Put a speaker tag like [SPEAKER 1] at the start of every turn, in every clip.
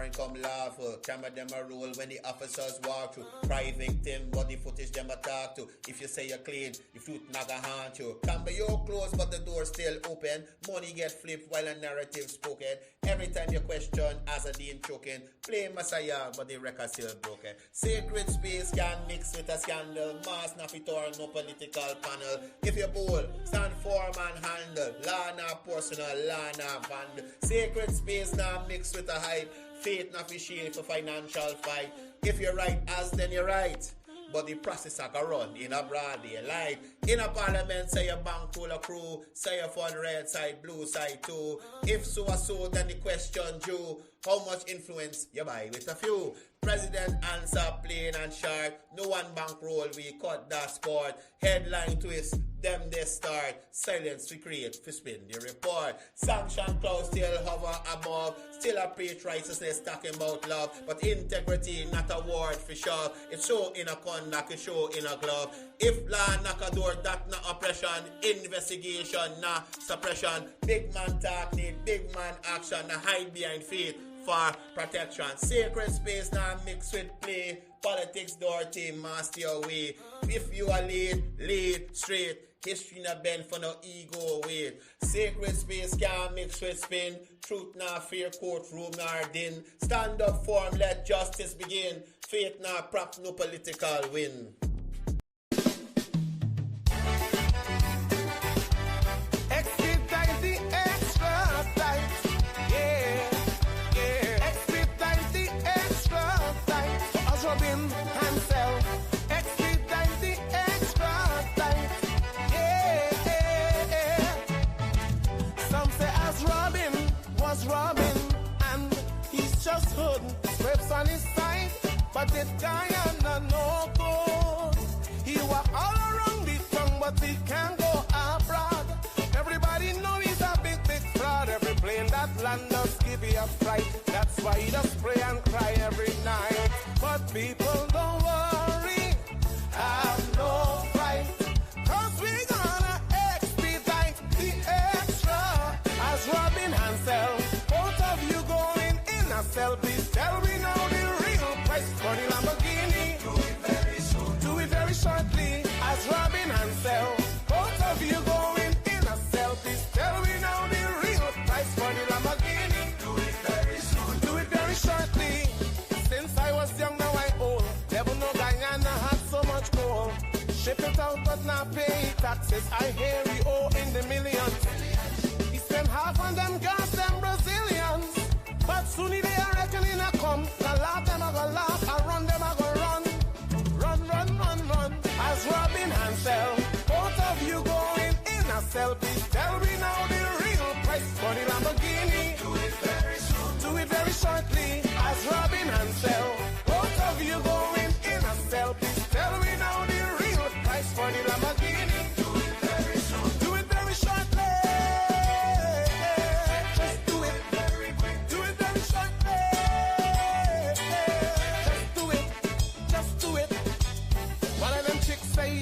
[SPEAKER 1] foreign come lawful. Camera them a roll when the officers walk through. Cry victim, body footage them a talk to. If you say you're clean, the fruit naga haunt you. Can be your closed but the door still open. Money get flipped while a narrative spoken. Every time you question, as a dean choking. Play Messiah but the record still broken. Sacred space can mix with a scandal. Mass not fit or no political panel. If you're bold, stand firm and handle. Law not personal, law not vandal. Sacred space now mixed with a hype. Faith not shield for financial fight. If you're right as then you're right. But the process I can run in a broad daylight. In a parliament, say your bankroll a crew. Say your fund red side, blue side too. If so, then the question due. How much influence you buy with a few? President answer plain and sharp. No one bankroll, we cut that sport. Headline twist, them they start. Silence we create, for spin the report. Sanction clouds still hover above. Still a preach righteousness, talking about love. But integrity, not a word for sure. It's show in a conduct, it's show in a glove. If law knock a door, that not oppression. Investigation, not suppression. Big man talk need big man action. Not hide behind faith for protection. Sacred space now mixed with play. Politics dirty, master your way. If you are lead straight. History not bend for no ego weight. Sacred space can't mix with spin. Truth not fear, courtroom nor din. Stand up firm, let justice begin. Faith not prop, no political win.
[SPEAKER 2] On his side, but this guy ain't no good. He walk all around the tongue, but he can't go abroad. Everybody know he's a big fraud. Every plane that land does give you a fright. That's why he does pray and cry every night. But people don't worry, have no fright, 'cause we gonna expedite the extra. As Robin Hansel, both of you going in a cell, please tell me now. For the Lamborghini, do it very soon, do it very shortly. As Robin Hansel, both of you going in a selfie. Tell me now the real price for the Lamborghini. Do it very soon, do it very shortly. Since I was young, now I old. Never know Guyana had so much gold. Ship it out but not pay taxes. I hear we owe in the millions. He spent half on them girls, them Brazilians. But soon they are reckoning a come. Now laugh them a go laugh, I run them a go run. Run, run, run, run. As Robin Hansel, both of you going in a selfie. Tell me now the real price for the Lamborghini. Do it very soon, do it very shortly. As Robin Hansel, both of you going in a selfie. Tell me now the real price for the Lamborghini. Do it very soon, do it very shortly.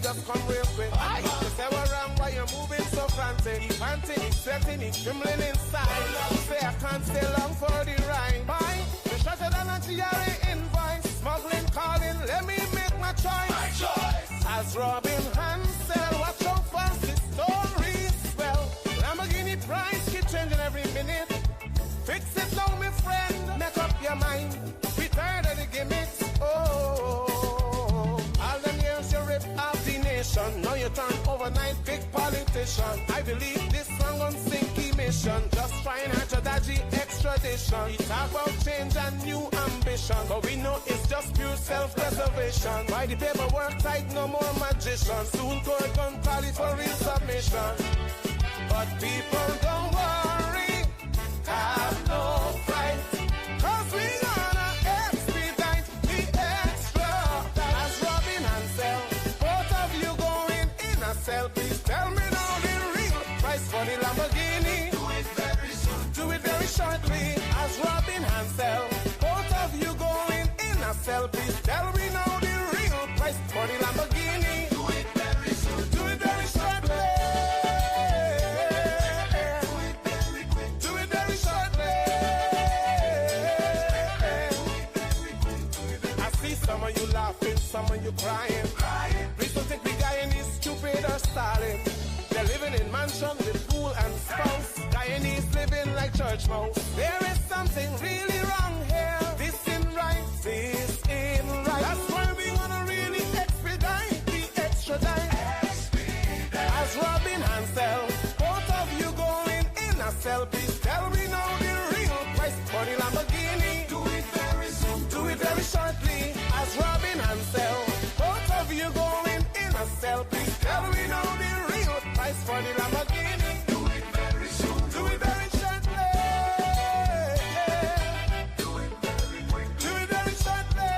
[SPEAKER 2] Just come real quick. Aye. You say we're wrong, why you're moving so frantic. He panting, he's sweating, he's trembling inside. Say I can't stay long for the ride. Bye. The shorter than a GRA invoice. Smuggling, calling, let me make my choice. My choice. As Robin Hansel, watch how fast the story swell. Lamborghini price keep changing every minute. Fix it now, my friend. Make up your mind. We tired of the gimmicks. Oh. Now you turn overnight big politician. I believe this song on Sinky mission. Just financial dodgy extradition. He talk about change and new ambition, but we know it's just pure self-preservation. Why the paperwork tight, no more magician. Soon court gun tally for real submission. But people don't worry, have no fright, 'cause we gonna expedite the extra. As Robin Hansel, please tell me now the real price for the Lamborghini. Do it very soon, do it very shortly. As Robin Hansel, both of you going in a cell. Please tell me now the real price for the Lamborghini. Do it very soon, do it very shortly. Do it very quick, do it very shortly. of you laughing, some of you crying. Please don't think we Guyanese stupid or stalling. They're living in mansion with pool and spouse. Guyanese living like church mouse. There is something really wrong here. This ain't right, this ain't right. That's why we gonna really expedite the extradite. As Robin Hansel, both of you going in a cell. Please tell me now the real price for the Lamborghini. Do it very soon, do it very shortly. As Robin Hansel, both of you going in a cell. Please tell me now the real price for the Lamborghini. Do it very soon, do it very shortly. Do it very quick, do it very shortly.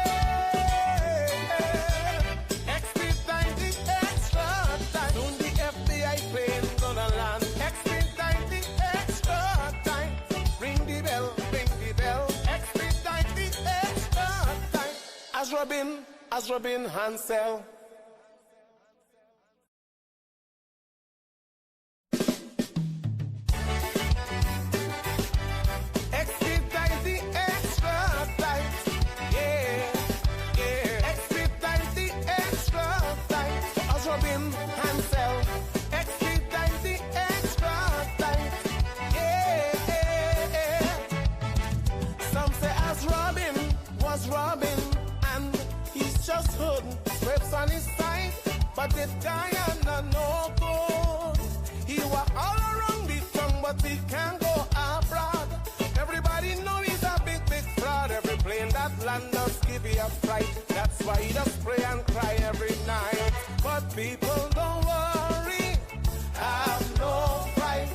[SPEAKER 2] Expedite the extra time. Soon the FBI plane gonna land. Expedite the extra time. Ring the bell, ring the bell. Expedite the extra time. As Robin Hansel. Expedite the extra time. Yeah, yeah. Expedite the extra time. As Robin Hansel. Expedite the extra time. Yeah, yeah. Some say as Robin was Robin, and he's just hood, scrapes on his side. But this guy no good. He was all around the tongue, but he can't go abroad. Everybody know he's a big, big fraud. Every plane that lands us give you a fright. That's why he does pray and cry every night. But people don't worry, have no fright,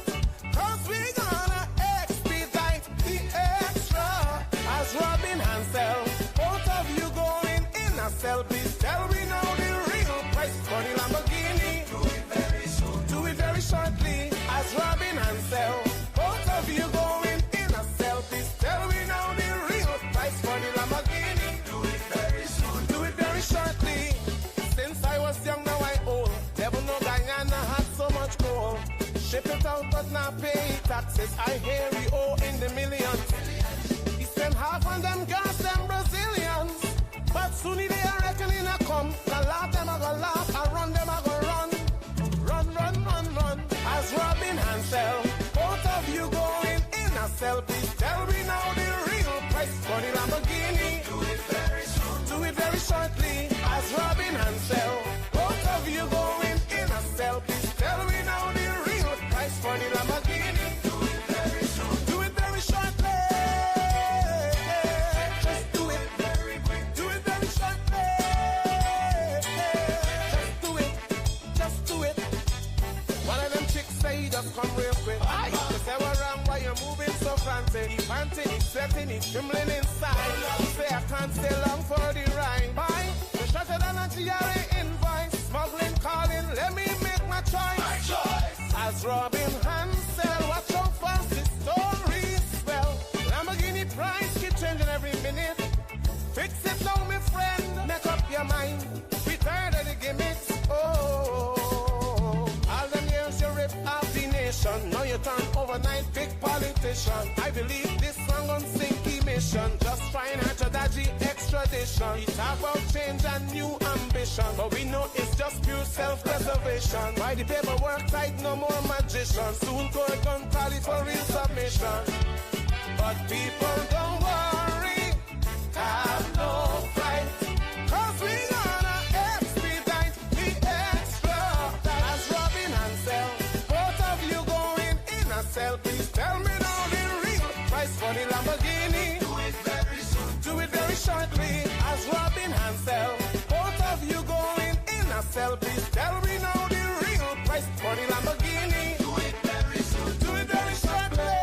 [SPEAKER 2] 'cause we gonna expedite the extra. As Robin Hansel, both of you going in a cell. Please tell me now the real price for the Lamborghini. Do it very soon, do it very shortly. As Robin Hansel, both of you going in a cell. Please tell me now the real price for the Lamborghini. Do it very soon, do it very shortly. Since I was young, now I old. Never know Guyana had so much gold. Ship it out but not pay taxes. I hear we owe in the millions. He spent half on them girls, them Brazilians. But soon they are reckoning a come. The laugh them a go laugh, and run them a go run. Run, run, run, run. As Robin Hansel, both of you going in a cell. Please tell me now the real price for the Lamborghini. Do it very soon, do it very shortly. As Robin Hansel, both of you going in a cell. Please tell me now the real price for the Lamborghini. Do it very soon, do it very shortly. Just do it very quick, do it very shortly. Just do it, just do it. One of them chicks say he just come real quick. They say we're wrong, why you're moving so frantic. He panting, he's sweating, he's trembling inside. He say I can't stay long for the ride. Bye, the shorter than a GRA invoice. Smuggling, calling, let me make my choice. My choice. As Robin Hansel, watch how fast his story swell. Lamborghini price keep changing every minute. Fix it now, my friend. Make up your mind. We tired of the gimmicks. Oh, all them years you rip off the nation. Now you turn overnight big politician. I believe this song on Sinky mission. Just trying hard to dodgy extradition. We talk about change and new ambition, but we know it's just pure self-preservation. Why the paperwork tight, no more magician. Soon court gun call it for real submission. But people don't worry, have no fright, 'cause we gonna expedite the extra. As Robin Hansel, both of you going in a cell. Please tell me now the real price for the Lamborghini. Do it very soon, do it very shortly. As Robin Hansel, both of you going in a cell. Please tell me now the real price for the Lamborghini. Do it very soon, do it very shortly.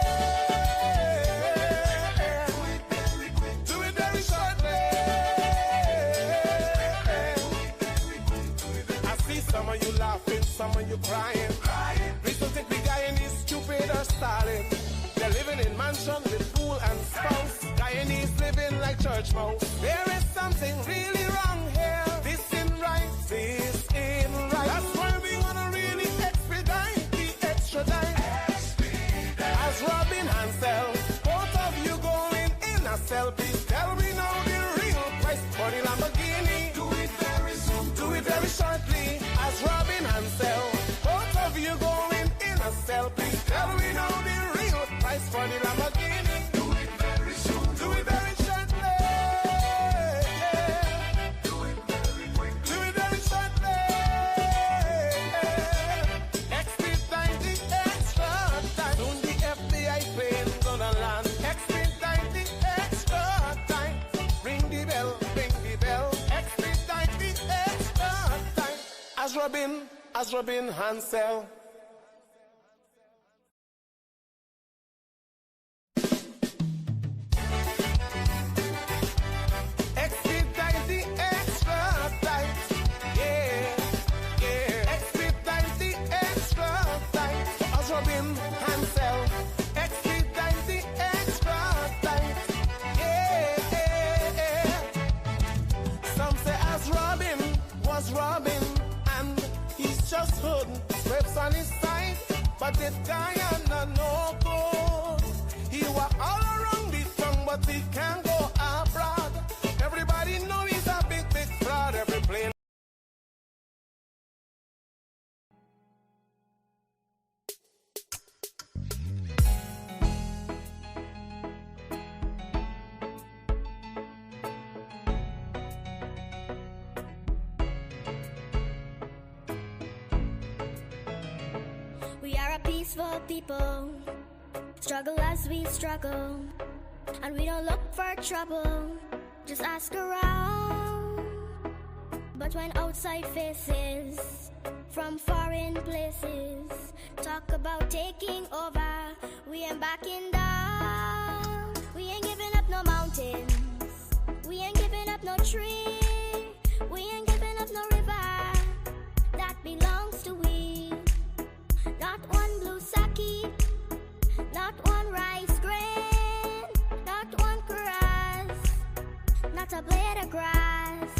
[SPEAKER 2] Do it very quick, do it very shortly. I see some of you laughing, some of you crying. Please don't think we Guyanese stupid or stalling. They're living in mansion with pool and spouse. Guyanese living like church mouse. There is something really wrong here. This ain't right, this ain't right. That's why we wanna really expedite the extradite. As Robin Hansel, both of you going in a cell. Please tell me now the real price for the Lamborghini. for the Lamborghini. Do it very soon. Do it very shortly. Do it very quick. Do it very shortly. Expedite the extra time. Soon the FBI plane gonna land. Expedite the extra time. Ring the bell, ring the bell. Expedite the extra time. As Robin Hansel. Expedite the extra time. Yeah, yeah. Expedite the extra time. As Robin Hansel. Expedite the extra time. Yeah, yeah. Some say as Robin was Robin, and he's just hooding strips on his side. But this guy ain't no good. He was all around the tongue, but he can't go abroad. Everybody know he's a big, big fraud. Every plane.
[SPEAKER 3] We are a peaceful people, struggle as we struggle, and we don't look for trouble, just ask around. But when outside faces from foreign places talk about taking over, we ain't backing down. We ain't giving up no mountains, we ain't giving up no tree, we ain't giving up no river that belongs to we. Not one blue sake, not one rice grain, not one grass, not a blade of grass.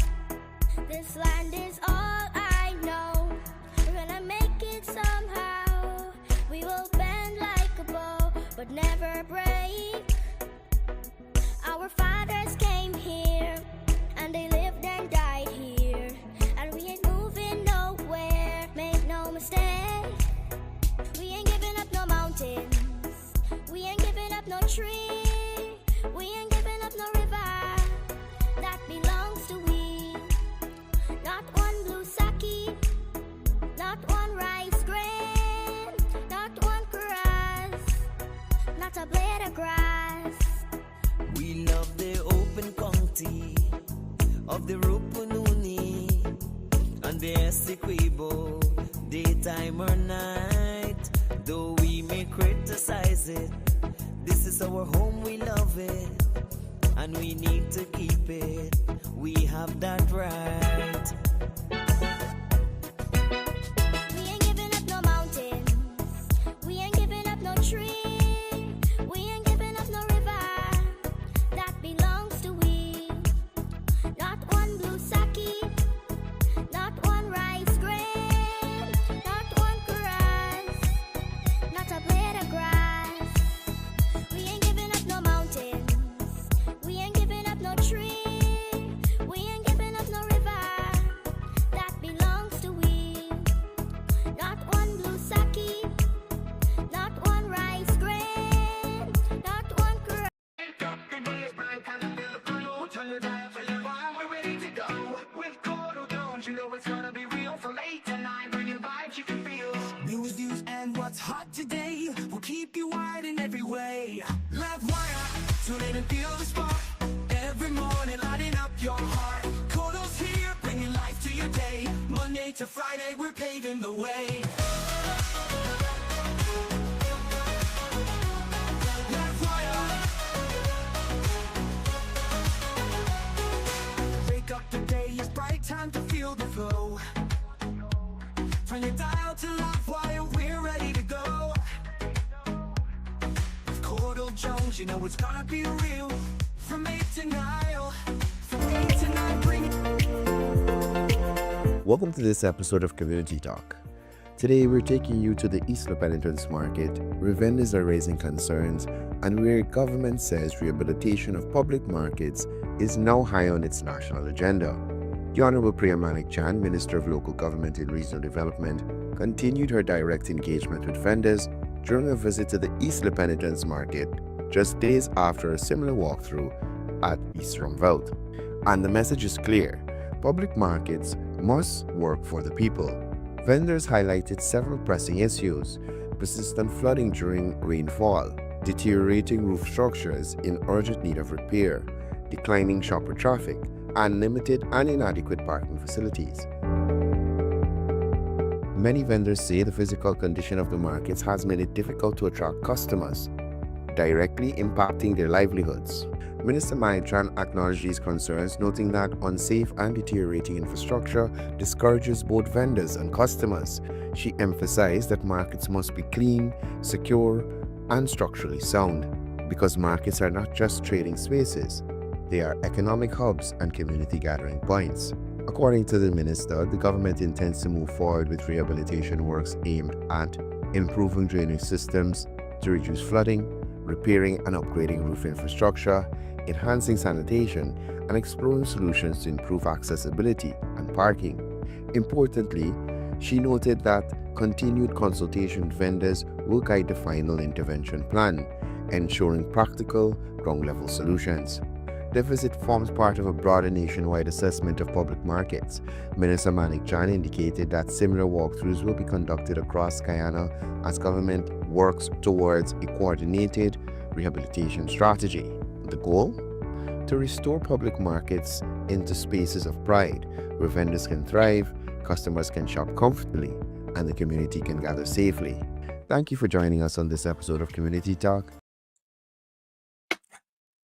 [SPEAKER 3] This land is all I know. We're gonna make it somehow. We will bend like a bow, but never break. Our fathers came here, and they lived and died here, and we ain't moving nowhere, make no mistake. We ain't giving up no mountains, we ain't giving up no tree, we ain't giving up no river that belongs to we. Not one blue sake, not one rice grain, not one grass, not a blade of grass.
[SPEAKER 4] We love the open county of the Rupununi and the Essequibo, daytime or night. Though we may criticize it, this is our home, we love it, and we need to keep it. We have that right.
[SPEAKER 3] We ain't giving up no mountains, we ain't giving up no tree, we ain't giving up no river that belongs to we. Not one blue sake, not one rice grain, not one grass, not a blade of grass. We ain't giving up no mountains, we ain't giving up no tree, we ain't giving up no river that belongs to we. Not one blue sake, not one rice grain, not one grass.
[SPEAKER 5] We're ready to go with Courdel. Don't you know it's gonna be real from 8 to 9, bringing vibes you can feel. News, views, and what's hot today will keep you wide in every way. Livewire, tune in and feel the spark. Every morning, lighting up your heart. Courdel's here, bringing life to your day. Monday to Friday, we're paving the way. Wake up, the day is bright, time to feel the flow. Turn your dial to Livewire, we're ready to go. With Courdel Jones, you know it's gonna be real. From 8 to 9, from 8 to 9, bring it.
[SPEAKER 6] Welcome to this episode of Community Talk. Today we're taking you to the Isla Penitence Market, where vendors are raising concerns and where government says rehabilitation of public markets is now high on its national agenda. The Honorable Priya Manik Chan, Minister of Local Government and Regional Development, continued her direct engagement with vendors during a visit to the East Independence Market just days after a similar walkthrough at East Rumvelt. And the message is clear: public markets must work for the people. Vendors highlighted several pressing issues: persistent flooding during rainfall, deteriorating roof structures in urgent need of repair, declining shopper traffic, and limited and inadequate parking facilities. Many vendors say the physical condition of the markets has made it difficult to attract customers, directly impacting their livelihoods. Minister Manichan acknowledged these concerns, noting that unsafe and deteriorating infrastructure discourages both vendors and customers. She emphasized that markets must be clean, secure, and structurally sound, because markets are not just trading spaces, they are economic hubs and community gathering points. According to the minister, the government intends to move forward with rehabilitation works aimed at improving drainage systems to reduce flooding, repairing and upgrading roof infrastructure, enhancing sanitation, and exploring solutions to improve accessibility and parking. Importantly, she noted that continued consultation with vendors will guide the final intervention plan, ensuring practical, ground-level solutions. The visit forms part of a broader nationwide assessment of public markets. Minister Manichan indicated that similar walkthroughs will be conducted across Guyana as government works towards a coordinated rehabilitation strategy. The goal? To restore public markets into spaces of pride, where vendors can thrive, customers can shop comfortably, and the community can gather safely. Thank you for joining us on this episode of Community Talk.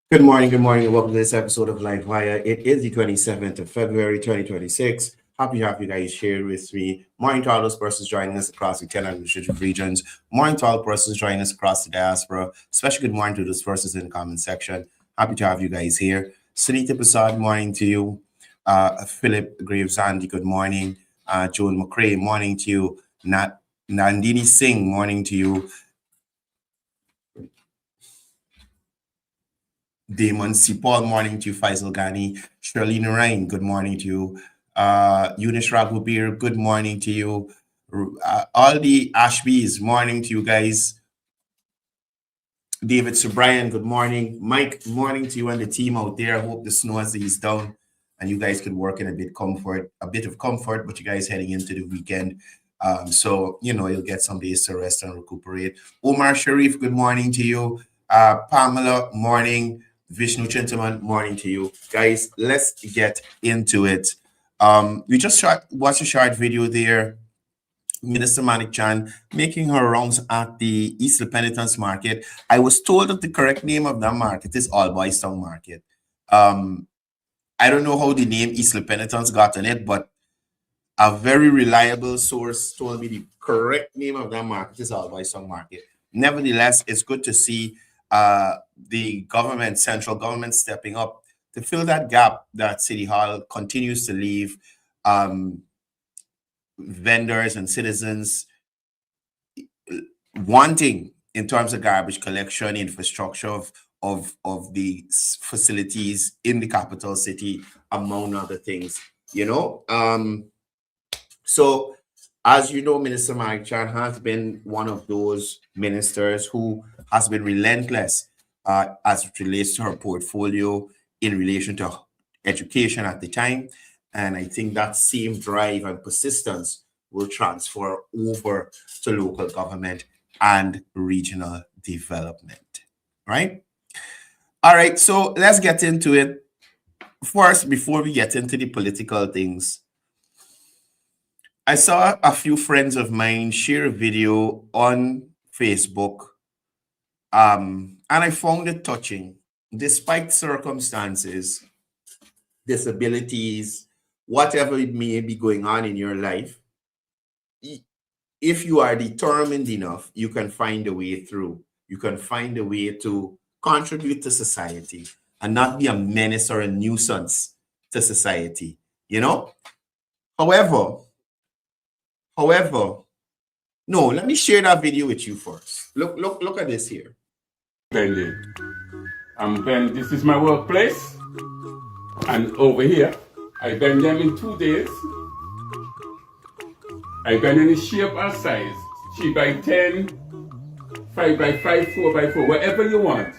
[SPEAKER 1] Good morning, and welcome to this episode of Livewire. It is the 27th of February, 2026. Happy to have you guys here with me. Morning to all those persons joining us across the 10 administrative regions. Morning to all persons joining us across the diaspora. Especially good morning to those persons in the comment section. Happy to have you guys here. Sunita Prasad, morning to you. Philip Graves Andy, good morning. Joan McCrae, morning to you. Nandini Singh, morning to you. Damon Sipal, morning to you. Faisal Ghani. Shirlene Ryan, good morning to you. Eunice Raghubir, good morning to you. All the Ashbys, morning to you guys. David Subrian, good morning. Mike, morning to you and the team out there. I hope the snow has eased down and you guys can work in a bit of comfort, but you guys heading into the weekend. So, you'll get some days to rest and recuperate. Omar Sharif, good morning to you. Pamela, morning. Vishnu Chintaman, morning to you. Guys, let's get into it. We just watched a short video there. Minister Manichan making her rounds at the East Independence Market. I was told that the correct name of that market is All Boys Town Market. I don't know how the name East Independence got on it, but a very reliable source told me the correct name of that market is All Boys Town Market. Nevertheless, it's good to see the government, central government, stepping up to fill that gap that City Hall continues to leave vendors and citizens wanting in terms of garbage collection, infrastructure of the facilities in the capital city, among other things, So, as you know, Minister Manichan has been one of those ministers who has been relentless as it relates to her portfolio in relation to education at the time. And I think that same drive and persistence will transfer over to local government and regional development, right? All right, so let's get into it. First, before we get into the political things, I saw a few friends of mine share a video on Facebook, and I found it touching. Despite circumstances, disabilities, whatever it may be going on in your life, if you are determined enough, you can find a way through. You can find a way to contribute to society and not be a menace or a nuisance to society, However, no, let me share that video with you first. Look at this here.
[SPEAKER 7] Bendy. Ben, this is my workplace. And over here, I bend them in 2 days. I bend any shape or size. 3 by 10, 5x5, 4x4, whatever you want.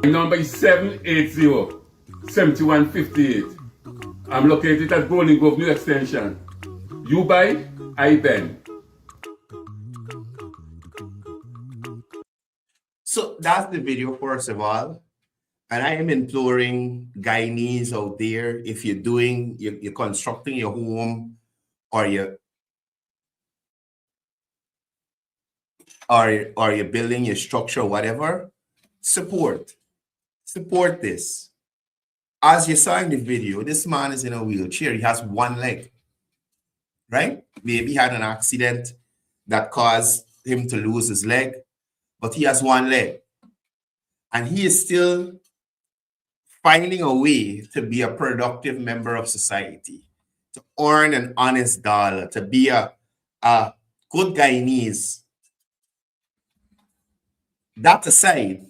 [SPEAKER 7] Number is 780-7158. I'm located at Bowling Grove New Extension. You buy, I bend.
[SPEAKER 1] So that's the video, first of all. And I am imploring Guyanese out there, if you're doing, you're constructing your home, or you're building your structure, whatever, support this. As you saw in the video, this man is in a wheelchair. He has one leg, right? Maybe he had an accident that caused him to lose his leg, but he has one leg. And he is still finding a way to be a productive member of society, to earn an honest dollar, to be a good Guyanese. That aside,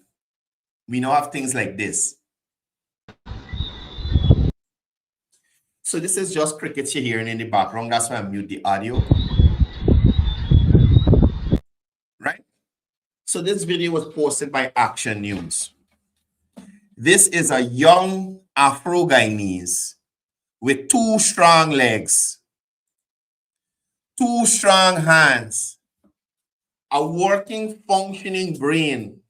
[SPEAKER 1] we now have things like this. So this is just crickets you're hearing in the background. That's why I mute the audio. Right? So this video was posted by Action News. This is a young Afro-Guyanese with 2 strong legs, 2 strong hands, a working, functioning brain.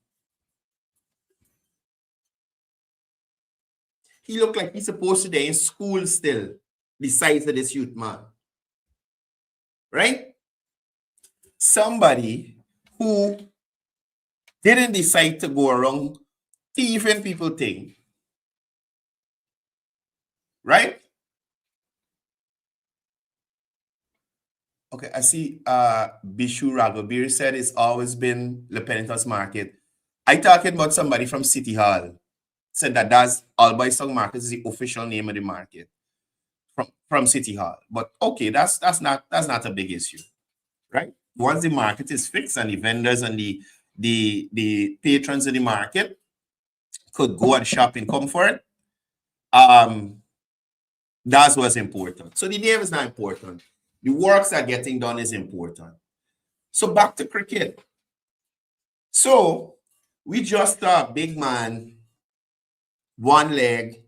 [SPEAKER 1] He looked like he's supposed to be in school still, besides this youth man. Right? Somebody who didn't decide to go around thieving people things. Right? Okay, I see Bishu Raghabir said it's always been Le Penitence Market. I talking about somebody from City Hall. Said that that's Alby Song Market is the official name of the market from City Hall. But okay, that's not a big issue, right? Once the market is fixed and the vendors and the patrons of the market could go and shop in comfort, that's what's important. So the name is not important. The works that are getting done is important. So back to cricket. So we just saw a big man, one leg.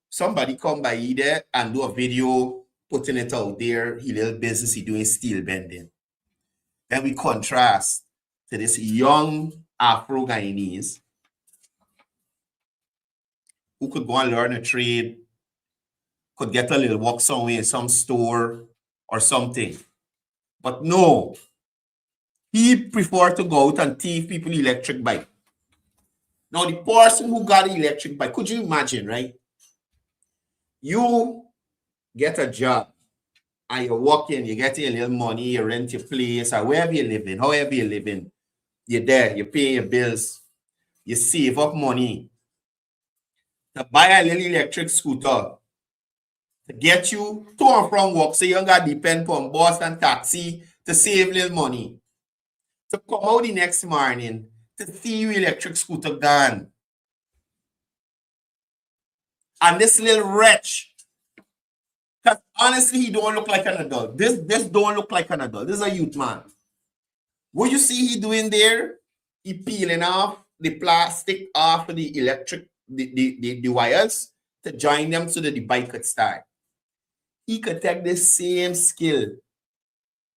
[SPEAKER 1] Somebody come by there and do a video, putting it out there. He little business, he doing steel bending. Then we contrast to this young Afro-Guyanese who could go and learn a trade, could get a little work somewhere in some store or something. But no, he preferred to go out and thief people electric bike. Now, the person who got the electric bike, could you imagine, right? You get a job and you're working, you get a little money, you rent your place, or wherever you're living, however you're living, you're there, you pay your bills, you save up money to buy a little electric scooter to get you to and from work, so you don't got to depend on bus and taxi to save little money. To come out the next morning to see your electric scooter gone. And this little wretch, because honestly, he don't look like an adult. This don't look like an adult. This is a youth man. What you see he doing there, he peeling off the plastic off of the electric, the wires to join them so that the bike could start. He could take the same skill.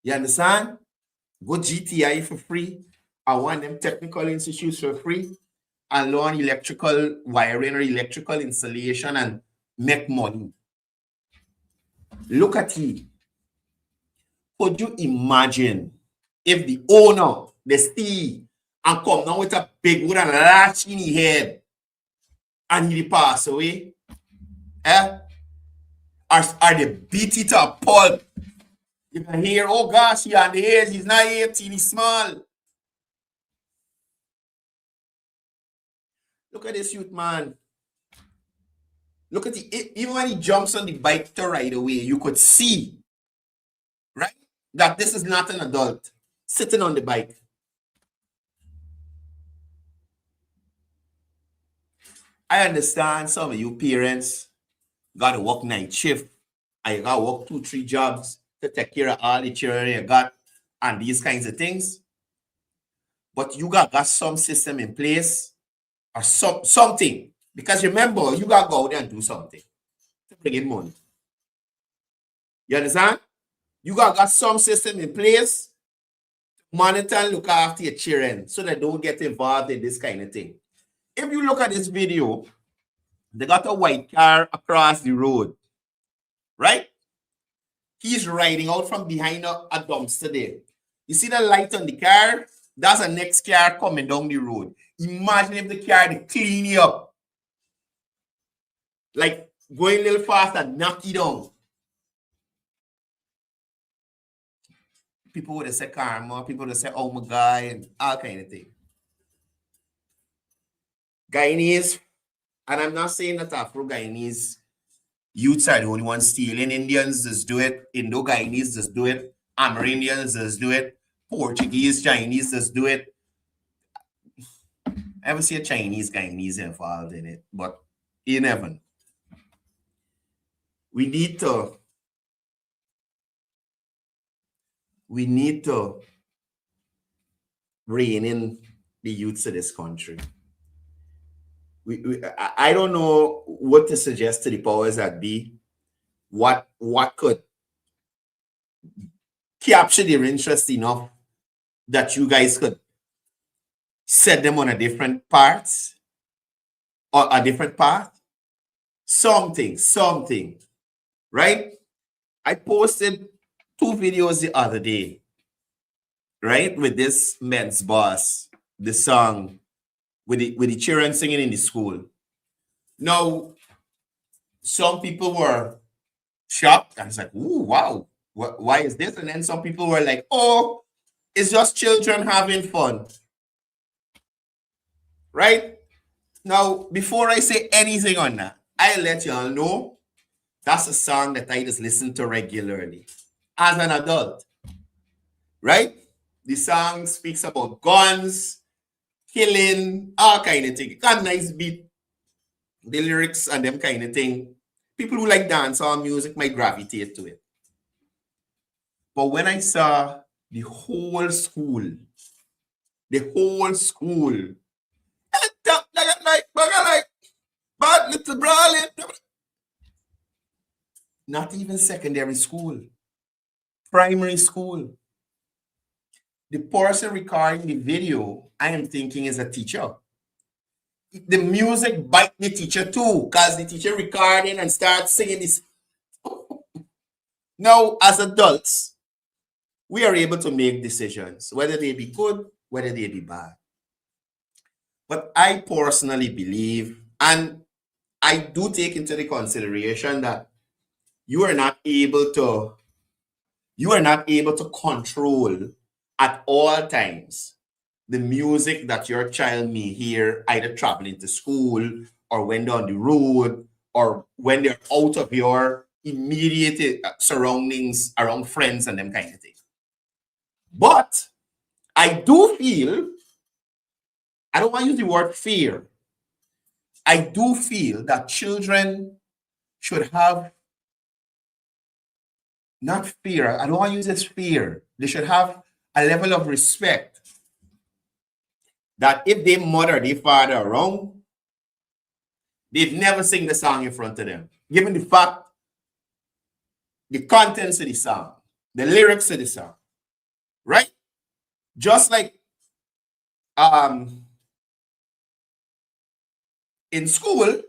[SPEAKER 1] You understand? Go GTI for free. I want them technical institutes for free and learn electrical wiring or electrical installation and make money. Look at it. Could you imagine if the owner, the Steve, and come down with a big wooden latch in his head and he pass away? Are they beat it up, Paul? You can hear, oh gosh, he on the age, he's not 18, he's small. Look at this youth man. Look at even when he jumps on the bike to ride away, you could see, right, that this is not an adult sitting on the bike. I understand some of you parents got to work night shift. I got to work 2-3 jobs to take care of all the children you got and these kinds of things. But you got some system in place or something. Because remember, you got to go out there and do something to bring in money. You understand? You got some system in place to monitor and look after your children so they don't get involved in this kind of thing. If you look at this video, they got a white car across the road, right? He's riding out from behind a dumpster there. You see the light on the car? That's a next car coming down the road. Imagine if the car they clean you up. Like going a little faster, knock you down. People would have said karma, people would have said, oh my God, and all kind of thing. Guyanese, and I'm not saying that Afro-Guyanese youths are the only ones stealing. Indians just do it. Indo-Guyanese just do it. Amerindians just do it. Portuguese, Chinese just do it. I haven't seen a Chinese Guyanese involved in it, but you never know. We need to rein in the youths of this country. I don't know what to suggest to the powers that be. What could capture their interest enough that you guys could set them on a different path or a different path? Something, right? I posted 2 videos the other day, right? With this Men's Boss, the song with the children singing in the school. Now, some people were shocked. I was like, ooh, wow, why is this? And then some people were like, oh, it's just children having fun. Right? Now, before I say anything on that, I'll let y'all know that's a song that I just listen to regularly as an adult. Right? The song speaks about guns, killing, all kind of thing. Got a nice beat. The lyrics and them kind of thing. People who like dance or music might gravitate to it. But when I saw the whole school, like, bad little brawling. Not even secondary school, primary school. The person recording the video, I am thinking is a teacher. The music bite the teacher too, because the teacher recording and starts singing this. Now, as adults, we are able to make decisions, whether they be good, whether they be bad. But I personally believe, and I do take into the consideration that you are not able to control at all times the music that your child may hear, either traveling to school or when they're on the road or when they're out of your immediate surroundings around friends and them kind of things. But I do feel, I don't want to use the word fear. I do feel that children should have, not fear, I don't want to use this fear. They should have a level of respect that if their mother, their father are around, they'd never sing the song in front of them. Given the fact, the contents of the song, the lyrics of the song, right? Just like in school,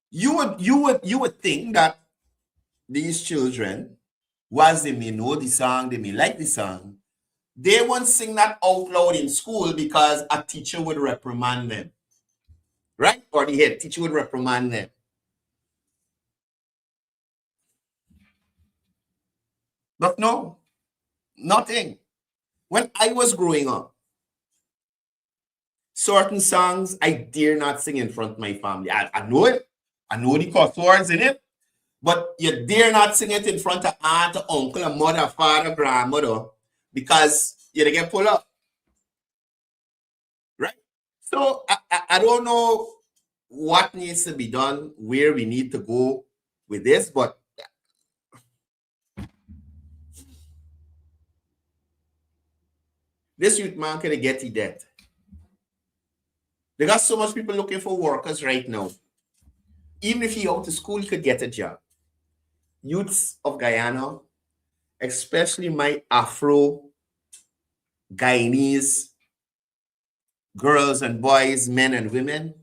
[SPEAKER 1] you would think that these children, whilst they may know the song, they may like the song, they won't sing that out loud in school because a teacher would reprimand them, right? Or the head teacher would reprimand them. But no, nothing. When I was growing up, certain songs I dare not sing in front of my family. I know it. I know the cuss words in it, but you dare not sing it in front of aunt, uncle, and mother, father, grandmother, because you get pulled up. Right? So I don't know what needs to be done, where we need to go with this, but this youth man can get the debt. They got so much people looking for workers right now. Even if he out to school, he could get a job. Youths of Guyana, especially my Afro Guyanese girls and boys, men and women,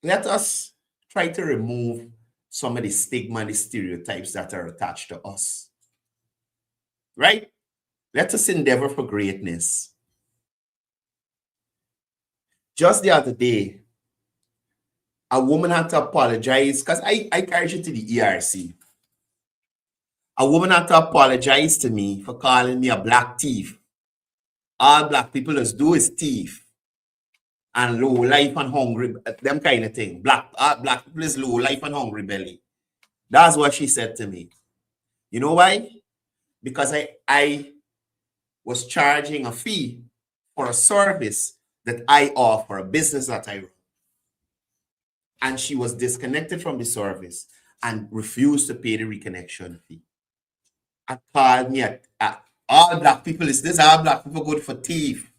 [SPEAKER 1] let us try to remove some of the stigma and the stereotypes that are attached to us. Right? Let us endeavor for greatness. Just the other day, a woman had to apologize because I carried you to the ERC. A woman had to apologize to me for calling me a black thief. All black people just do is thief and low life and hungry, them kind of thing. Black people is low life and hungry belly. That's what she said to me. You know why? Because I was charging a fee for a service that I offer, a business that I run. And she was disconnected from the service and refused to pay the reconnection fee. And called me all black people is this, all black people good for thief.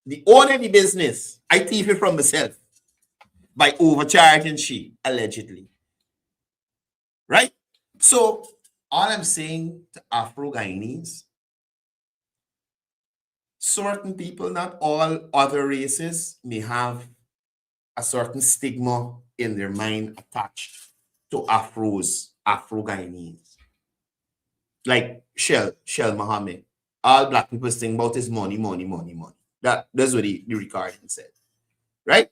[SPEAKER 1] The owner of the business, I thief it from myself by overcharging she, allegedly. Right? So all I'm saying to Afro-Guyanese, certain people, not all other races, may have a certain stigma in their mind attached to Afro-Guyanese. Like Shell Muhammad. All black people think about is money, money, money, money. That's what the recording said. Right?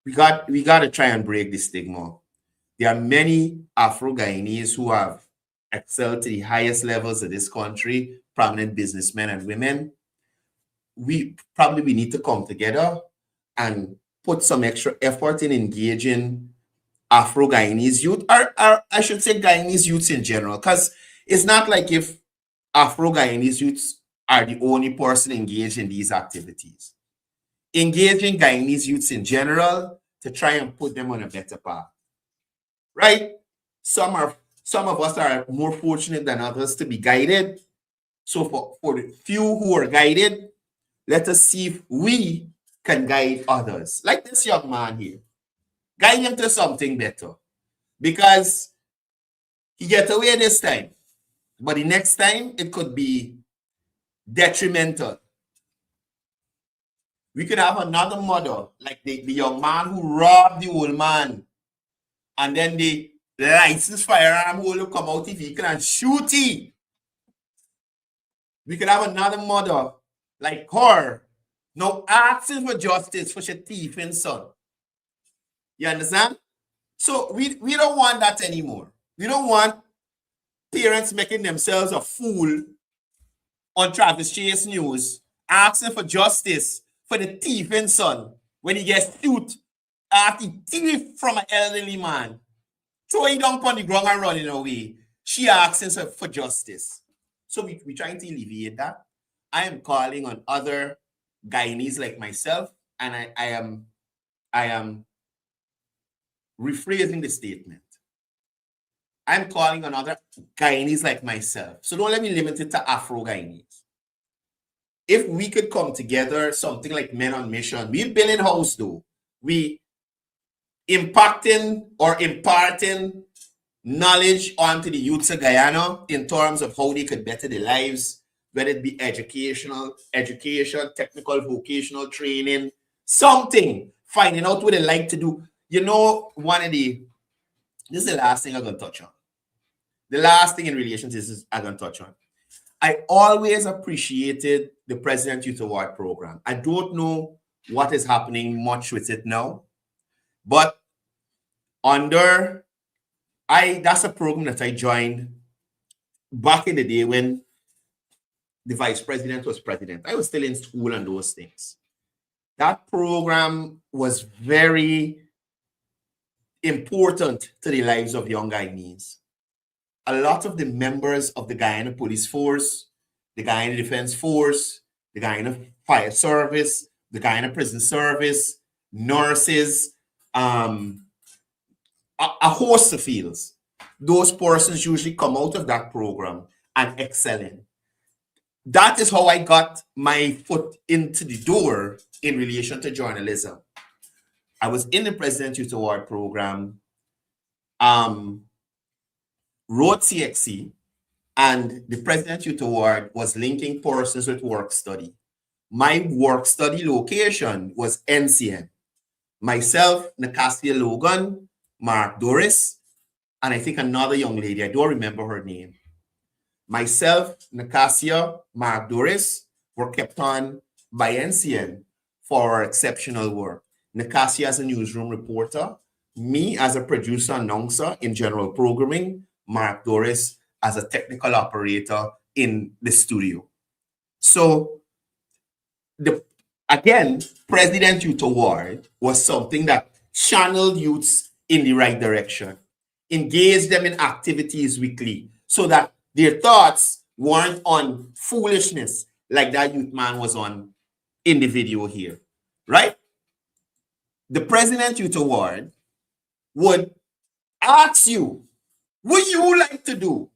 [SPEAKER 1] We got to try and break this stigma. There are many Afro-Guyanese who have excelled to the highest levels of this country, prominent businessmen and women. We need to come together and put some extra effort in engaging Afro-Guyanese youth, or I should say Guyanese youths in general, because it's not like if Afro-Guyanese youths are the only person engaged in these activities. Engaging Guyanese youths in general to try and put them on a better path. Right? Some of us are more fortunate than others to be guided. So for the few who are guided, let us see if we can guide others. Like this young man here. Guide him to something better. Because he gets away this time. But the next time, it could be detrimental. We could have another mother, like the young man who robbed the old man. And then the licensed firearm will come out if he can shoot him. We could have another mother like her, now asking for justice for her thief and son. You understand? So we don't want that anymore. We don't want parents making themselves a fool on Travis Chase News, asking for justice for the thief and son when he gets shoot after he thief from an elderly man. Throw him down on the ground and running away. She asking for justice. So we're trying to alleviate that. I am calling on other Guyanese like myself, and I am rephrasing the statement. I'm calling on other Guyanese like myself. So don't let me limit it to Afro-Guyanese. If we could come together, something like Men on Mission, we building house though. We impacting or imparting knowledge onto the youths of Guyana in terms of how they could better their lives, whether it be education, technical, vocational training, something, finding out what they like to do. You know, this is the last thing I'm going to touch on. The last thing in relation to this I'm going to touch on. I always appreciated the President Youth Award program. I don't know what is happening much with it now, but that's a program that I joined back in the day when the Vice President was president. I was still in school and those things. That program was very important to the lives of young Guyanese. A lot of the members of the Guyana Police Force, the Guyana Defense Force, the Guyana Fire Service, the Guyana Prison Service, nurses, a host of fields. Those persons usually come out of that program and excel in. That is how I got my foot into the door in relation to journalism. I was in the President Youth Award program, wrote CXC, and the President Youth Award was linking persons with work study. My work study location was NCN. Myself, Nicasia Logan, Mark Doris, and I think another young lady, I don't remember her name. Myself, Nicasia, Mark Doris were kept on by NCN for our exceptional work. Nicasia as a newsroom reporter, me as a producer announcer in general programming, Mark Doris as a technical operator in the studio. So again, President Youth Award was something that channeled youths in the right direction, engaged them in activities weekly so that their thoughts weren't on foolishness like that youth man was on in the video here, right? The President Youth Award would ask you, what you like to do?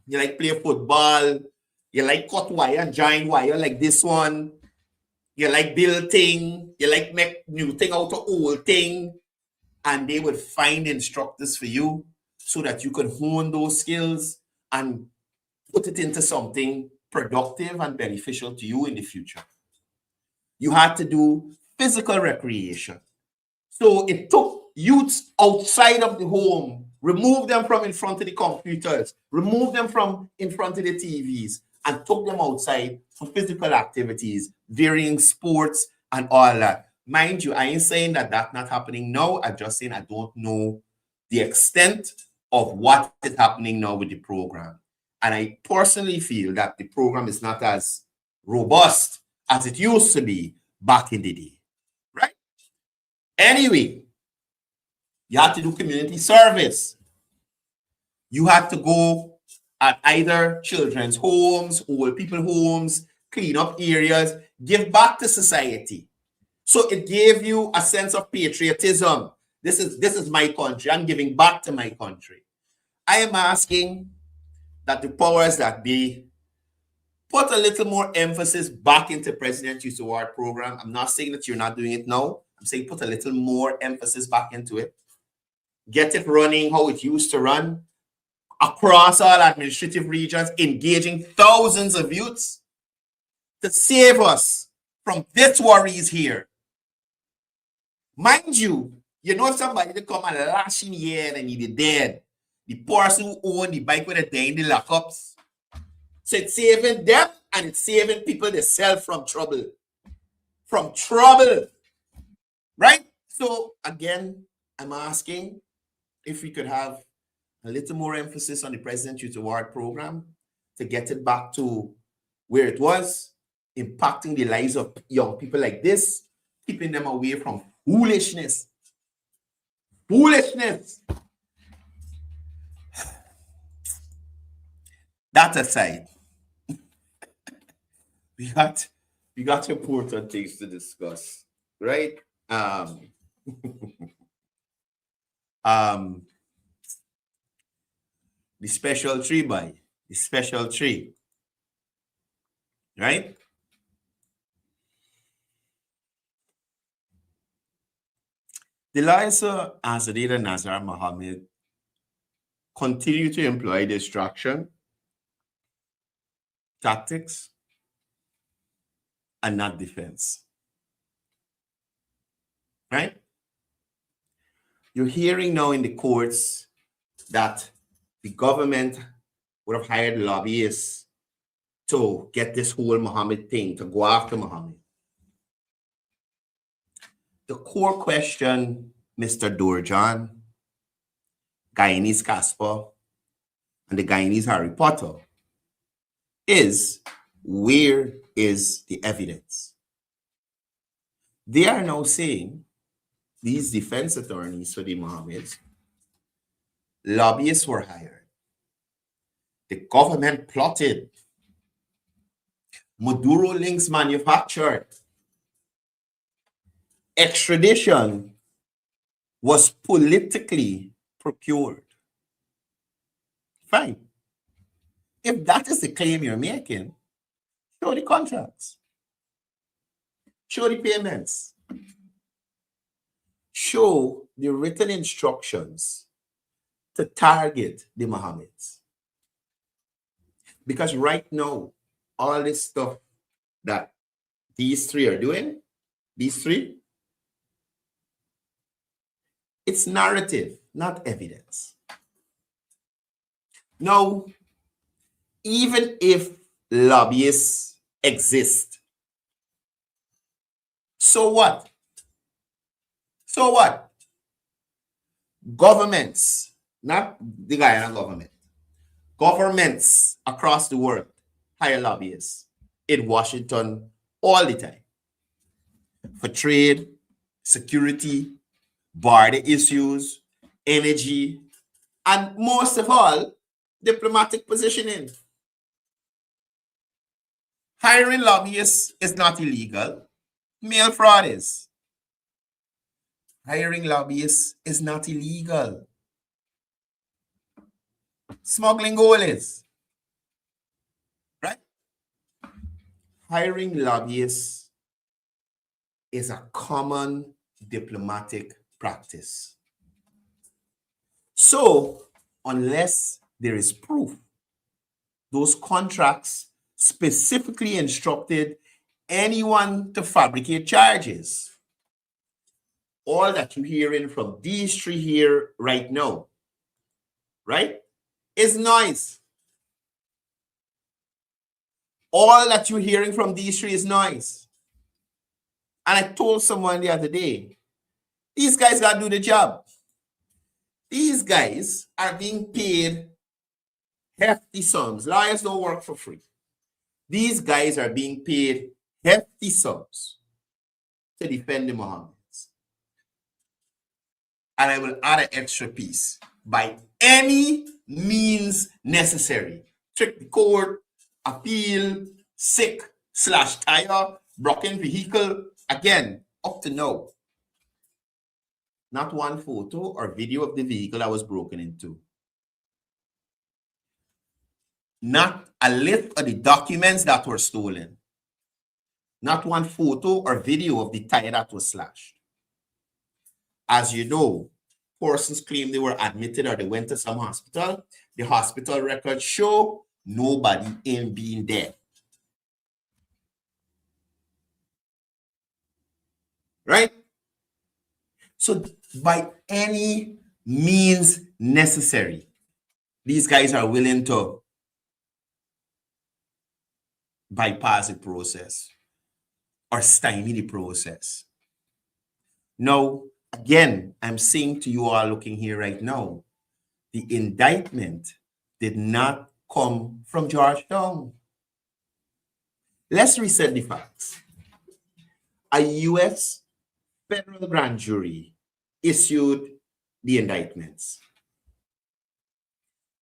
[SPEAKER 1] You like play football? You like cut wire, giant wire like this one? You like build thing? You like make new thing out of old thing? And they would find instructors for you so that you could hone those skills and put it into something productive and beneficial to you in the future. You had to do physical recreation. So it took youths outside of the home, remove them from in front of the computers, remove them from in front of the TVs, and took them outside for physical activities, varying sports and all that. Mind you, I ain't saying that that's not happening now. I'm just saying I don't know the extent of what is happening now with the program. And I personally feel that the program is not as robust as it used to be back in the day, right? Anyway, you had to do community service. You had to go at either children's homes, old people homes, clean up areas, give back to society. So it gave you a sense of patriotism. This is my country. I'm giving back to my country. I am asking that the powers that be put a little more emphasis back into President Youth Award program. I'm not saying that you're not doing it now. I'm saying put a little more emphasis back into it. Get it running how it used to run across all administrative regions, engaging thousands of youths to save us from this worries here. Mind you, you know somebody to come and lash in here and he'd be dead. The person who owned the bike with a day in the lockups. So it's saving them and it's saving people themselves from trouble. From trouble. Right? So again, I'm asking if we could have a little more emphasis on the President Youth Award program to get it back to where it was, impacting the lives of young people like this, keeping them away from foolishness. Foolishness. That aside, we got important things to discuss, right? The special tree by the special tree, right? The Liza Azadeh and Nazar Mohammed continue to employ distraction tactics and not defense. Right? You're hearing now in the courts that the government would have hired lobbyists to get this whole Muhammad thing, to go after Muhammad. The core question, Mr. Dorjan, Guyanese Casper, and the Guyanese Harry Potter, is where is the evidence? They are now saying, these defense attorneys for the Mohammeds, lobbyists were hired. The government plotted. Maduro links manufactured. Extradition was politically procured. Fine. If that is the claim you're making, show the contracts. Show the payments. Show the written instructions to target the Mohammeds. Because right now, all this stuff that these three are doing, it's narrative, not evidence. Now, even if lobbyists exist, so what? So what? Governments, not the Guyana government, governments across the world hire lobbyists in Washington all the time for trade, security, border issues, energy, and most of all, diplomatic positioning. Hiring lobbyists is not illegal. Mail fraud is. Hiring lobbyists is not illegal. Smuggling gold is. Right? Hiring lobbyists is a common diplomatic practice. So, unless there is proof, those contracts specifically instructed anyone to fabricate charges. All that you're hearing from these three here right now, right, is noise. All that you're hearing from these three is noise. And I told someone the other day, these guys got to do the job. These guys are being paid hefty sums. Lawyers don't work for free. These guys are being paid hefty sums to defend the Mohammeds. And I will add an extra piece. By any means necessary. Trick the court, appeal, sick/tire, broken vehicle. Again, up to now. Not one photo or video of the vehicle that was broken into. Not a list of the documents that were stolen. Not one photo or video of the tire that was slashed. As you know, persons claim they were admitted or they went to some hospital. The hospital records show nobody in being there. Right? So by any means necessary, these guys are willing to bypass the process or stymie the process. Now, again, I'm saying to you all looking here right now, the indictment did not come from Georgetown. Let's reset the facts. A U.S. federal grand jury issued the indictments.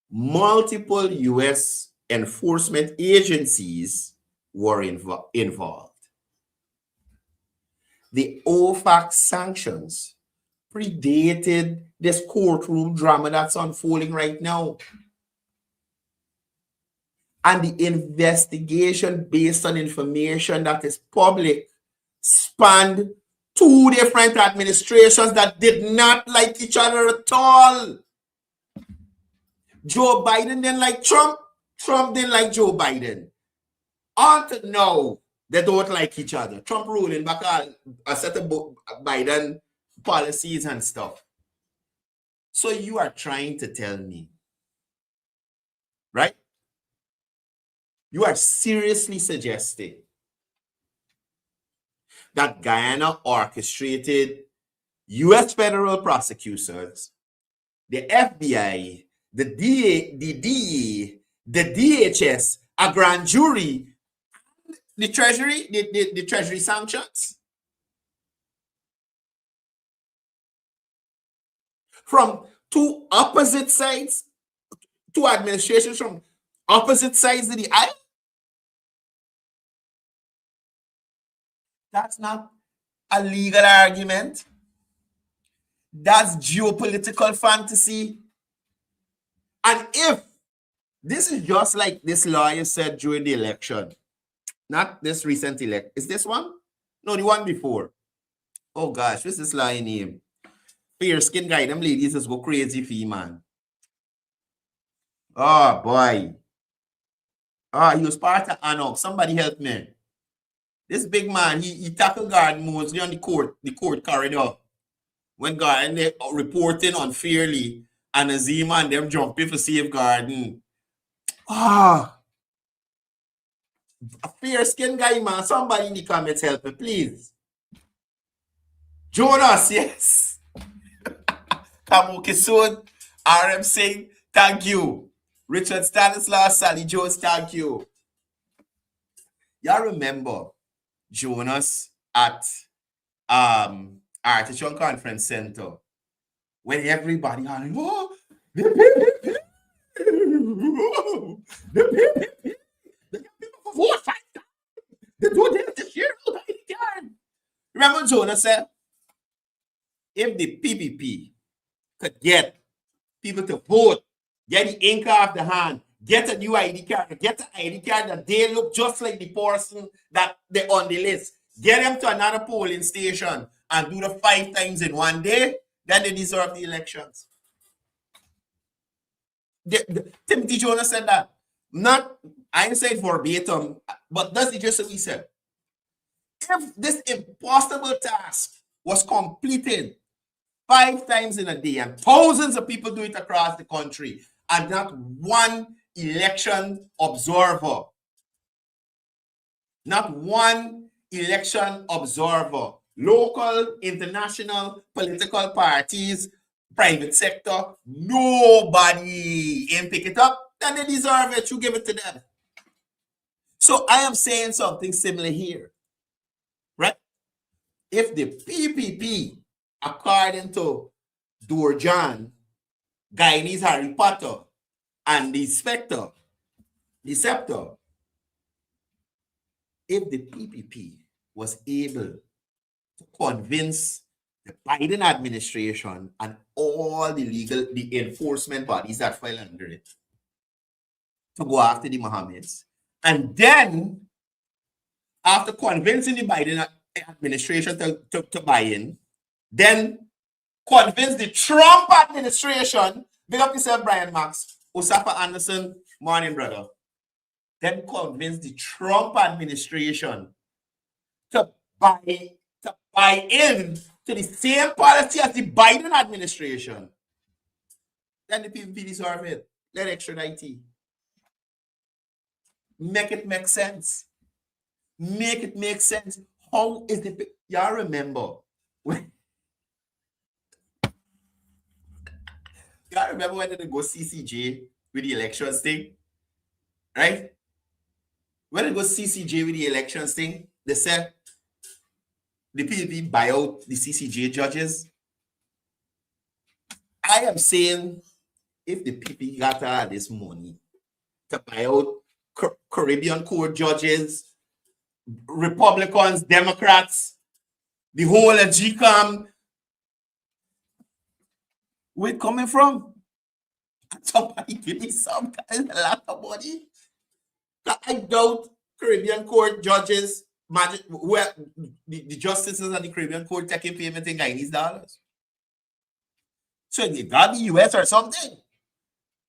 [SPEAKER 1] Multiple U.S. enforcement agencies were involved. The OFAC sanctions predated this courtroom drama that's unfolding right now. And the investigation based on information that is public spanned 2 different administrations that did not like each other at all. Joe Biden didn't like Trump. Trump didn't like Joe Biden. Until now, they don't like each other. Trump ruling back on a set of Biden policies and stuff. So you are trying to tell me, right? You are seriously suggesting that Guyana orchestrated U.S. federal prosecutors, the FBI, the DEA, the DHS, a grand jury, the Treasury, the Treasury sanctions. from two opposite sides, two administrations from opposite sides of the aisle. That's not a legal argument. That's geopolitical fantasy. And if this is just like this lawyer said during the election, not this recent election, is this one? No, the one before. Oh gosh, what's this lawyer name? Fair skin guy, them ladies just go crazy for you, man. Oh boy. He was part of Anok. Somebody help me. This big man, he tackled guard mostly on the court corridor. When guard and they reporting unfairly, and Azima and them jumping for safeguarding. A fair skin guy, man. Somebody in the comments help me, please. Jonas, yes. Kamuki Soon, RM Singh, thank you. Richard Stanislaus, Sally Jones, thank you. Y'all remember Jonas at Artichoke Conference Center when everybody had they do this year. Remember Jonas said, if the PPP could get people to vote, get the ink off the hand, get a new ID card, get an ID card that they look just like the person that they're on the list, get them to another polling station and do the 5 times in one day, then they deserve the elections. Timothy Jonas said that. I ain't saying verbatim, but that's just what he said. If this impossible task was completed 5 times in a day and thousands of people do it across the country and not one election observer, local, international, political parties, private sector, nobody ain't pick it up, then they deserve it. You give it to them. So I am saying something similar here, right? If the PPP, according to Durjan, Guyanese Harry Potter, and the Spectre, the Scepter, if the PPP was able to convince the Biden administration and all the enforcement bodies that file under it to go after the Mohammeds, and then after convincing the Biden administration to buy in, then convince the Trump administration, big up yourself, Brian Max, Osafa Anderson, morning, brother. Then convince the Trump administration to buy in to the same policy as the Biden administration. Then the PPP deserve it. Let extradite. Make it make sense. Make it make sense. How is the... Y'all remember when... Y'all remember when they go CCJ with the elections thing? Right? When they go CCJ with the elections thing, they said the PPP buy out the CCJ judges. I am saying if the PPP got all this money to buy out Caribbean court judges, Republicans, Democrats, the whole of GCOM, where it coming from? Somebody give me some kind of lot of money. I doubt Caribbean court judges, where the justices and the Caribbean court taking payment in Guyanese dollars. So they got the US or something.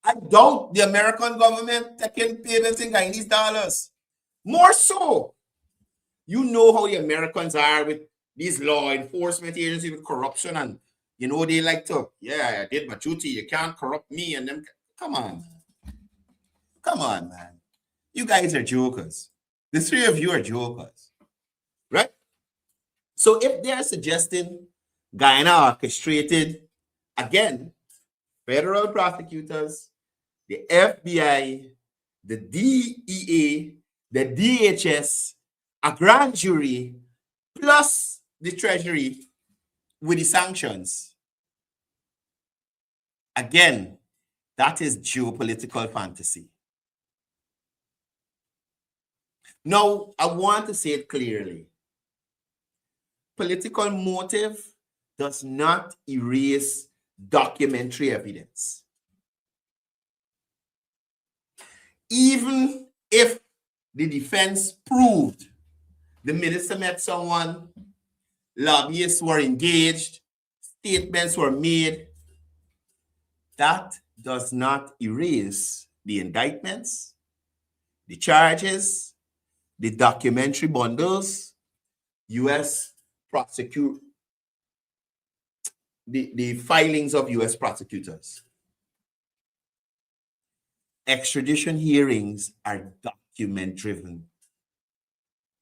[SPEAKER 1] I doubt the American government taking payments in Guyanese dollars. More so, you know how the Americans are with these law enforcement agencies with corruption, and you know they like to, I did my duty, you can't corrupt me, and them. Come on. Come on, man. You guys are jokers. The 3 of you are jokers. Right? So if they are suggesting Guyana orchestrated, again, federal prosecutors, the FBI, the DEA, the DHS, a grand jury, plus the Treasury with the sanctions, Again, that is geopolitical fantasy. Now, I want to say it clearly. Political motive does not erase documentary evidence. Even if the defense proved the minister met someone, lobbyists were engaged, statements were made, that does not erase the indictments, the charges, the documentary bundles, U.S. the filings of U.S. prosecutors. Extradition hearings are document driven.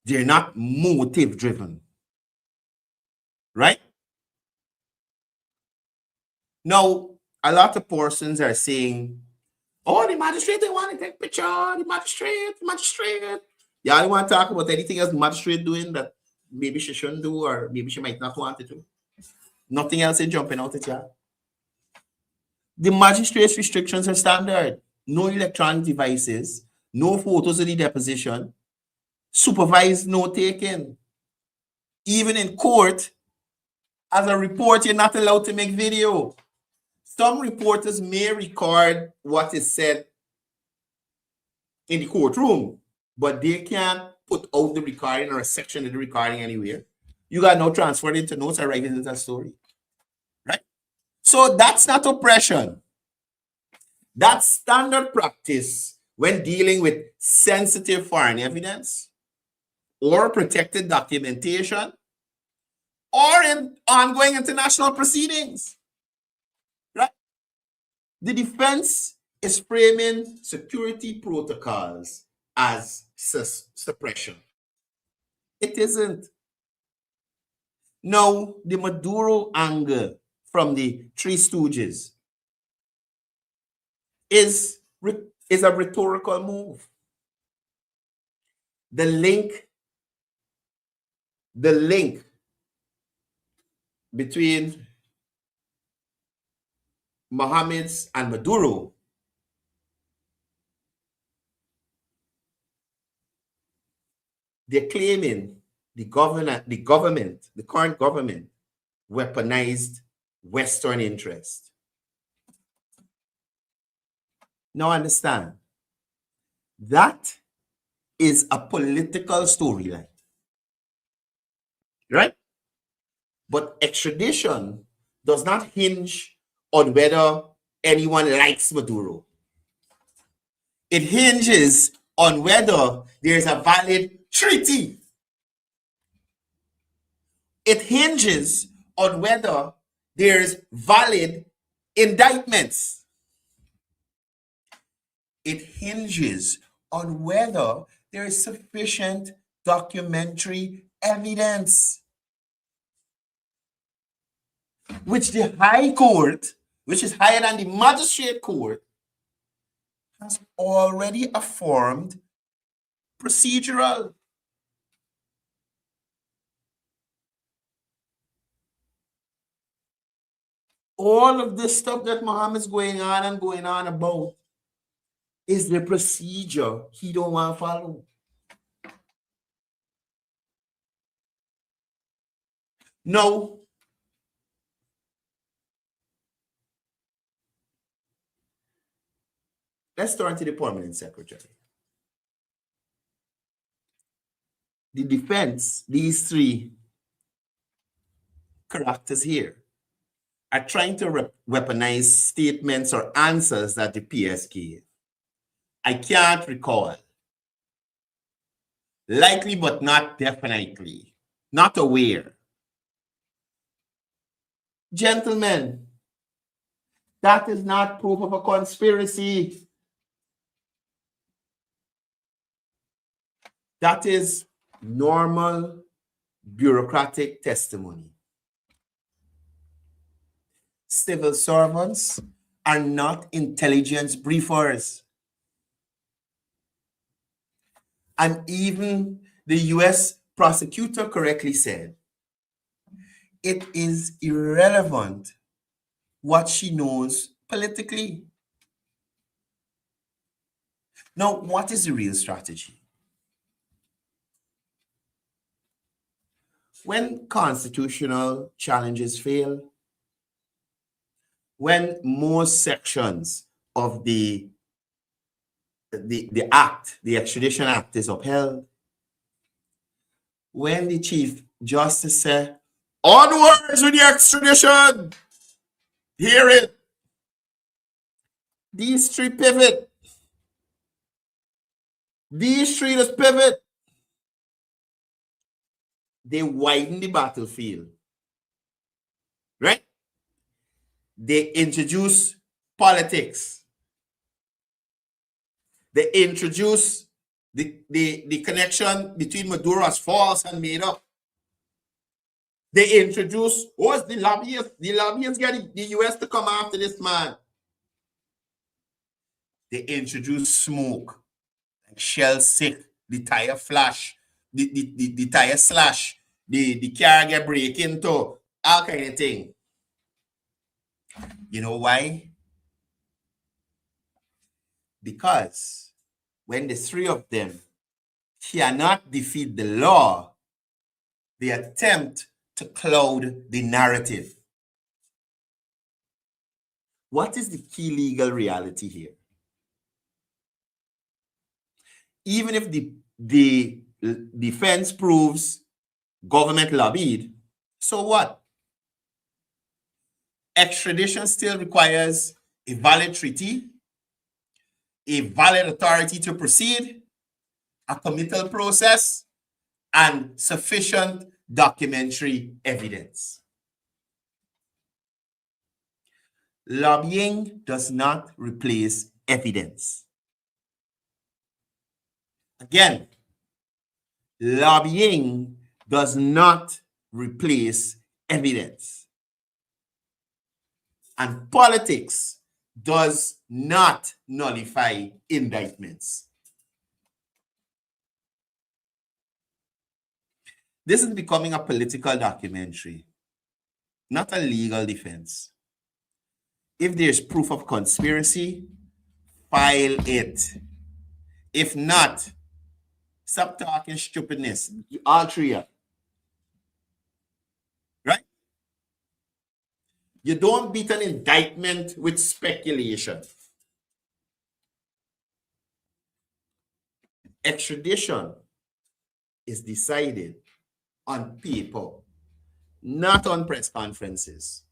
[SPEAKER 1] They're not motive driven. Right? Now, a lot of persons are saying, oh, the magistrate, they want to take picture, the magistrate. Yeah, I want to talk about anything else the magistrate doing that maybe she shouldn't do or maybe she might not want to do. Nothing else is jumping out at you. The magistrate's restrictions are standard. No electronic devices, no photos of the deposition, supervised note taking. Even in court, as a reporter, you're not allowed to make video. Some reporters may record what is said in the courtroom, but they can't put out the recording or a section of the recording anywhere. You got no transfer into notes or write it into a story. Right? So that's not oppression. That's standard practice when dealing with sensitive foreign evidence or protected documentation or in ongoing international proceedings. Right? The defense is framing security protocols as suppression. It isn't. Now, the Maduro anger from the Three Stooges is a rhetorical move. The link between Mohammed's and Maduro they're claiming the current government weaponized Western interest. Now understand, that is a political storyline, right? But extradition does not hinge on whether anyone likes Maduro. It hinges on whether there's a valid treaty. It hinges on whether there's valid indictments. It hinges on whether there is sufficient documentary evidence, which the High Court, which is higher than the Magistrate Court, has already affirmed procedural. All of this stuff that Mohammed's going on about is the procedure he don't want to follow. No. Let's turn to the permanent secretary. The defense, these three characters here, are trying to weaponize statements or answers that the PS gave. I can't recall. Likely, but not definitely. Not aware. Gentlemen, that is not proof of a conspiracy. That is normal bureaucratic testimony. Civil servants are not intelligence briefers. And even the US prosecutor correctly said, it is irrelevant what she knows politically. Now, what is the real strategy? When constitutional challenges fail, when most sections of the act, the Extradition Act, is upheld, when the Chief Justice said, onwards with the extradition, hear it. These three pivot. These three just pivot. They widen the battlefield. Right? They introduce politics. They introduce the connection between Maduro as false and made up. They introduce, what's the lobbyists? The lobbyists get the US to come after this man. They introduce smoke, like shell sick, the tire flash, the tire slash, the car get break into, all kind of thing. You know why? Because when the three of them cannot defeat the law, they attempt to cloud the narrative. What is the key legal reality here? Even if the defense proves government lobbied, so what? Extradition still requires a valid treaty, a valid authority to proceed, a committal process, and sufficient documentary evidence. Lobbying does not replace evidence. Again, lobbying does not replace evidence. And politics does not nullify indictments. This is becoming a political documentary, not a legal defense. If there's proof of conspiracy, file it. If not, stop talking stupidness. All three of you. Right? You don't beat an indictment with speculation. Extradition is decided on paper, not on press conferences.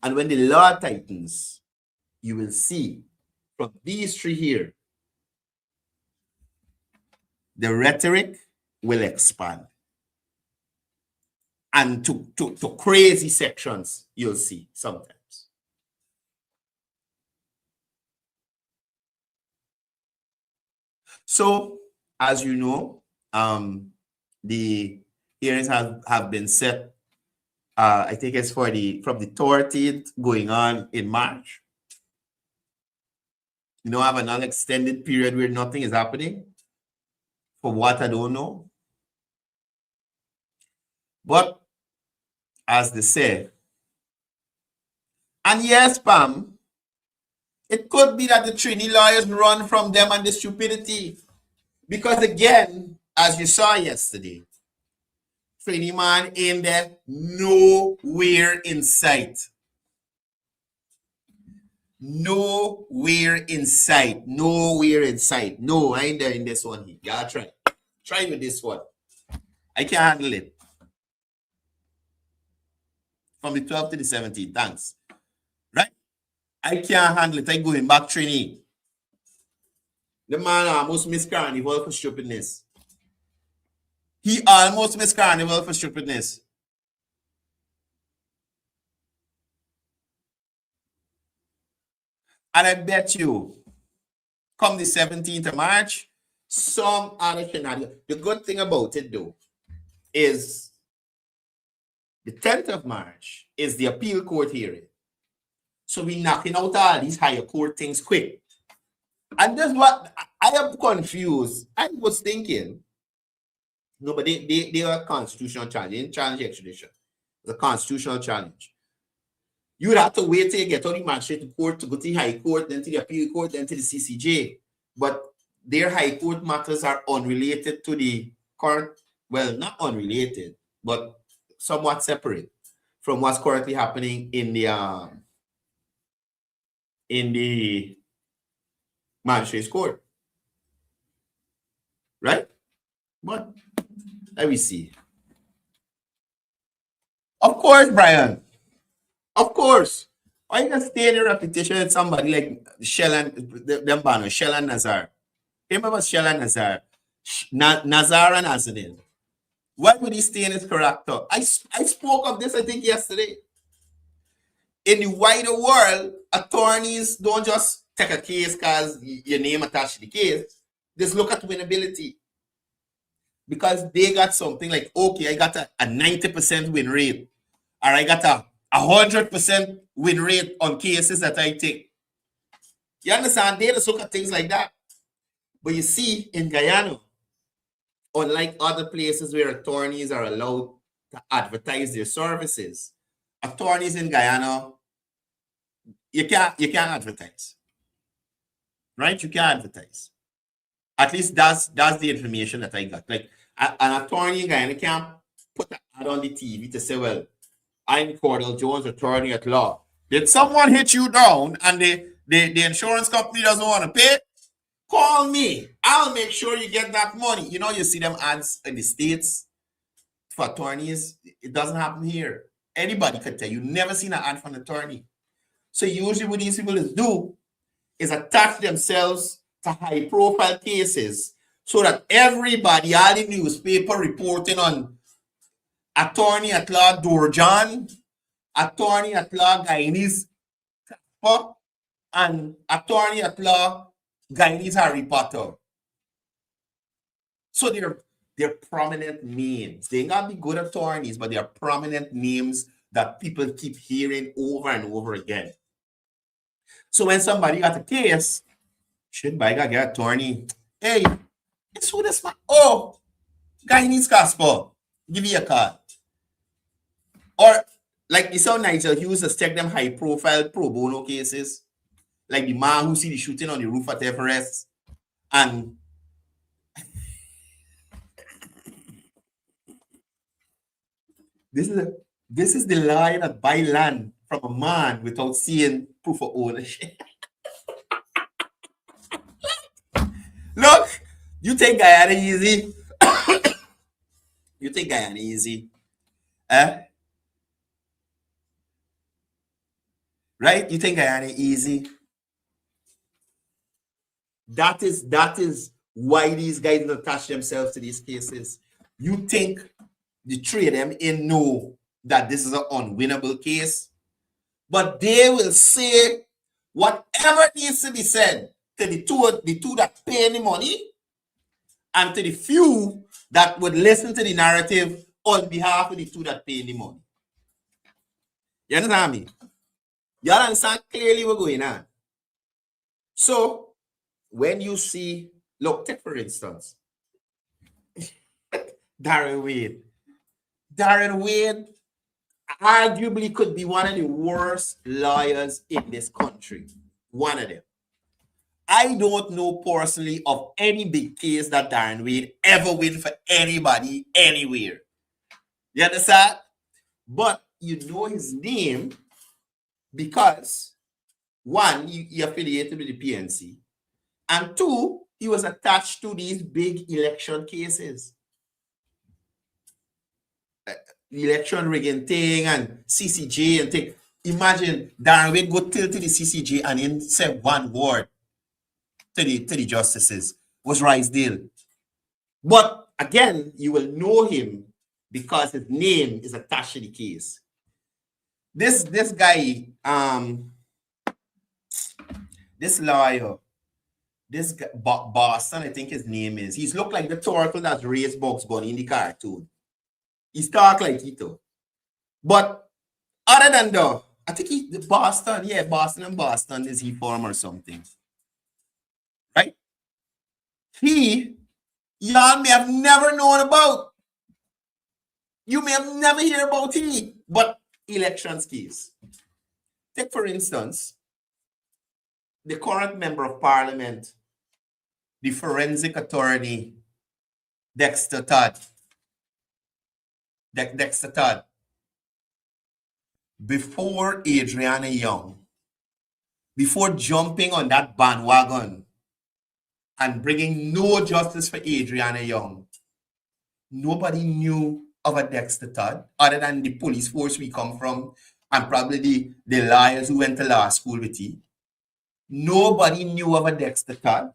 [SPEAKER 1] And when the law tightens, you will see from these three here, the rhetoric will expand. And to crazy sections, you'll see sometimes. So, as you know, the hearings have been set. I think it's from the 30th going on in March. You know, have another extended period where nothing is happening. For what, I don't know. But as they say, and yes, Pam, it could be that the Trini lawyers run from them and the stupidity. Because again, as you saw yesterday, Trini man in there, nowhere in sight. Nowhere in sight. Nowhere in sight. No, I ain't there in this one here. Y'all try. Try with this one. I can't handle it. From the 12th to the 17th. Thanks. Right? I can't handle it. I'm going back Trini. The man almost missed carnival for stupidness. He almost missed carnival for stupidness. And I bet you, come the 17th of March, some other scenario. The good thing about it, though, is the 10th of March is the appeal court hearing. So we're knocking out all these higher court things quick. And that's what I am confused. I was thinking, no, but they are constitutional challenge. They didn't challenge extradition. It's a constitutional challenge. You would have to wait till you get on the magistrate court to go to the High Court, then to the Appeal Court, then to the CCJ. But their High Court matters are unrelated to the current, well, not unrelated, but somewhat separate from what's currently happening in the magistrate's court. Right? But let me see. Of course, Brian. Of course. Why you can stay in a repetition with somebody like Shell and Nazar? Remember Shell and Nazar? Nazar and Azadin. Why would he stay in his character? I spoke of this, I think, yesterday. In the wider world, attorneys don't just take a case because your name attached to the case. Just look at winnability. Because they got something like, okay, I got a 90% win rate. Or I got a 100% win rate on cases that I take. You understand? They just look at things like that. But you see, in Guyana, unlike other places where attorneys are allowed to advertise their services, attorneys in Guyana, you can't advertise. Right? You can't advertise. At least that's the information that I got. Like an attorney in Guyana can't put an ad on the TV to say, well, I'm Courdel Jones, attorney at law. Did someone hit you down and the insurance company doesn't want to pay? Call me. I'll make sure you get that money. You know, you see them ads in the States for attorneys. It doesn't happen here. Anybody could tell you. Never seen an ad for an attorney. So usually what these people do is attach themselves to high-profile cases so that everybody, all the newspaper reporting on attorney at law Dorjan, attorney at law Guyanese, and attorney at law Guyanese Harry Potter. So they're prominent names. They ain't gotta be good attorneys, but they're prominent names that people keep hearing over and over again. So when somebody got a case, shit, by God, get attorney. Hey, it's who this man? Oh, Guyanese Casper. Give you a card. Or like you saw Nigel Hughes just check them high profile pro bono cases. Like the man who see the shooting on the roof at Everest. And this is the lie that buy land from a man without seeing proof of ownership. Look, you think Guyana easy? You think Guyana easy? Right? You think Guyana easy? That is why these guys attach themselves to these cases. You think the three of them in know that this is an unwinnable case, but they will say whatever needs to be said to the two that pay the money and to the few that would listen to the narrative on behalf of the two that pay the money. You understand me? You understand clearly what's going on. So when you see, look, take for instance, Darren Wade arguably could be one of the worst lawyers in this country. One of them. I don't know personally of any big case that Darren Wade ever win for anybody, anywhere. You understand? But you know his name because, one, he affiliated with the PNC, and two, he was attached to these big election cases. The election rigging thing and CCJ and thing. Imagine Darren Wade go till to the CCJ and then say one word to the justices was Risedale. But again, you will know him because his name is attached to the case. This guy, this lawyer, this guy, Boston, I think his name is. He's looked like the turtle that's raised Bugs Bunny in the cartoon. He's talk like he too. But other than that, I think Boston and Boston is he form or something. Right? Y'all may have never known about. You may have never heard about he, but elections case. Take, for instance, the current member of parliament, the forensic attorney, Dexter Todd. Dexter Todd. Before Adriana Young, before jumping on that bandwagon and bringing no justice for Adriana Young, nobody knew of a Dexter Todd other than the police force we come from and probably the lawyers who went to law school with you. Nobody knew of a Dexter Todd.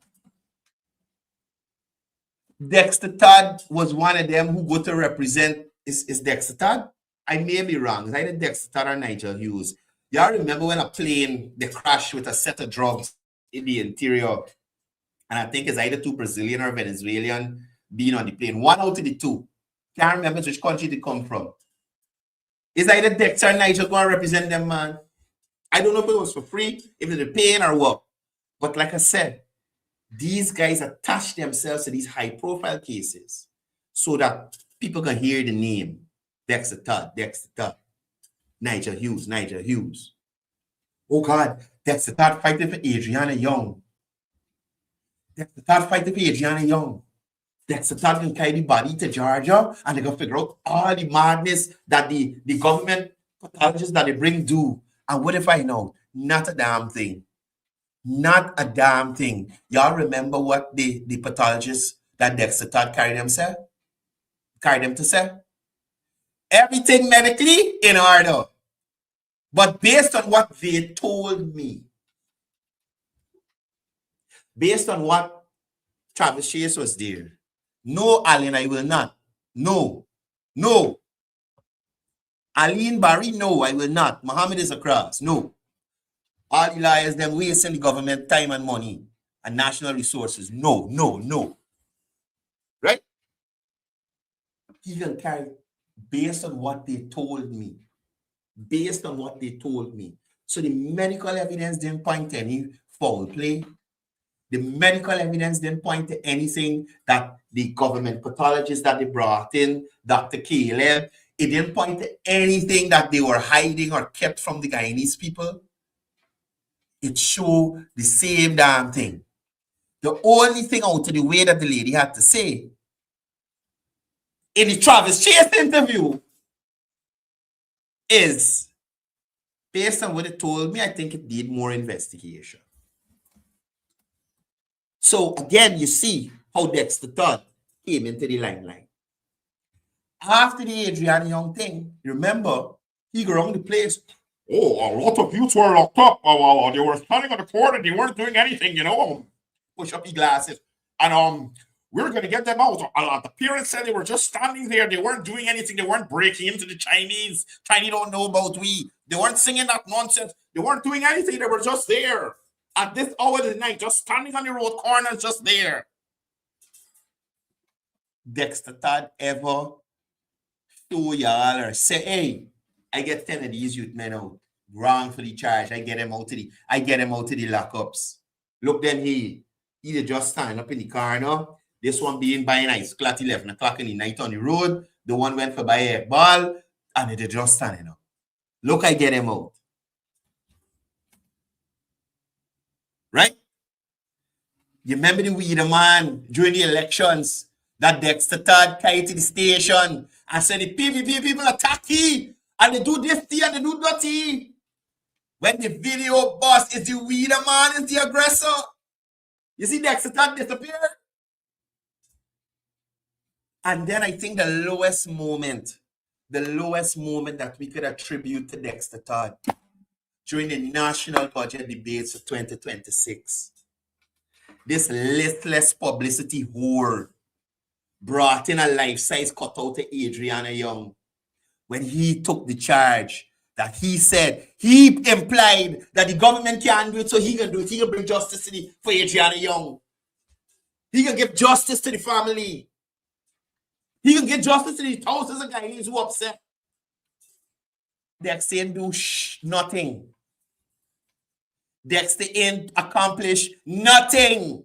[SPEAKER 1] Dexter Todd was one of them who go to represent, is Dexter Todd? I may be wrong. It's either Dexter Todd or Nigel Hughes. Y'all remember when a plane, they crashed with a set of drugs in the interior? And I think it's either two Brazilian or Venezuelan being on the plane. One out of the two. Can't remember which country they come from. Is either Dexter or Nigel going to represent them, man? I don't know if it was for free, if they're paying or what. But like I said, these guys attach themselves to these high-profile cases so that people can hear the name. Dexter Todd, Nigel Hughes. Oh God, Dexter Todd fighting for Adriana Young. Dexter Todd fighting for Adriana Young. Dexter Todd can carry the body to Georgia and they can figure out all the madness that the government pathologists that they bring do. And what if I know? Not a damn thing. Not a damn thing. Y'all remember what the pathologists that Dexter Todd carried them to say? Everything medically in order. But based on what they told me, based on what Travis Chase was there, no, Allen, I will not. No. Aline Barry, no, I will not. Muhammad is across. No. All the liars, them wasting the government time and money and national resources. No. Right? He can carry based on what they told me. So the medical evidence didn't point to any foul play. The medical evidence didn't point to anything that the government pathologist that they brought in, Dr. Caleb, it didn't point to anything that they were hiding or kept from the Guyanese people. It showed the same damn thing. The only thing out of the way that the lady had to say in the Travis Chase interview is, based on what it told me, I think it did more investigation. So again, you see how Dexter Todd came into the limelight. After the Adriana Young thing, remember, he go around the place. Oh, a lot of youths were locked up. They were standing on the court and they weren't doing anything, Push up the glasses. And we're going to get them out. The parents said they were just standing there. They weren't doing anything. They weren't breaking into the Chinese. Chinese don't know about we. They weren't singing that nonsense. They weren't doing anything. They were just there. At this hour of the night, just standing on the road corners, just there. Dexter Todd ever show y'all or say, hey, I get 10 of these youth men out. Wrongfully charged. I get them out to the lockups. Look then he just stand up in the car now. This one being buying ice at 11 o'clock in the night on the road. The one went for buy a ball and they just standing up. Look, I get them out. Right? You remember the weed man during the elections that Dexter Todd carried to the station and said the PVP people attack he and they do this tea and they do that tea. When the video boss is the weed man, is the aggressor. You see Dexter Todd disappear? And then I think the lowest moment that we could attribute to Dexter Todd during the national budget debates of 2026. This listless publicity whore brought in a life-size cutout to Adriana Young when he took the charge that he said, he implied that the government can't do it, so he can do it. He can bring justice for Adriana Young. He can give justice to the family. He can give justice to the thousands of Guyanese who are upset. Dexter ain't do nothing. Dexter ain't accomplish nothing.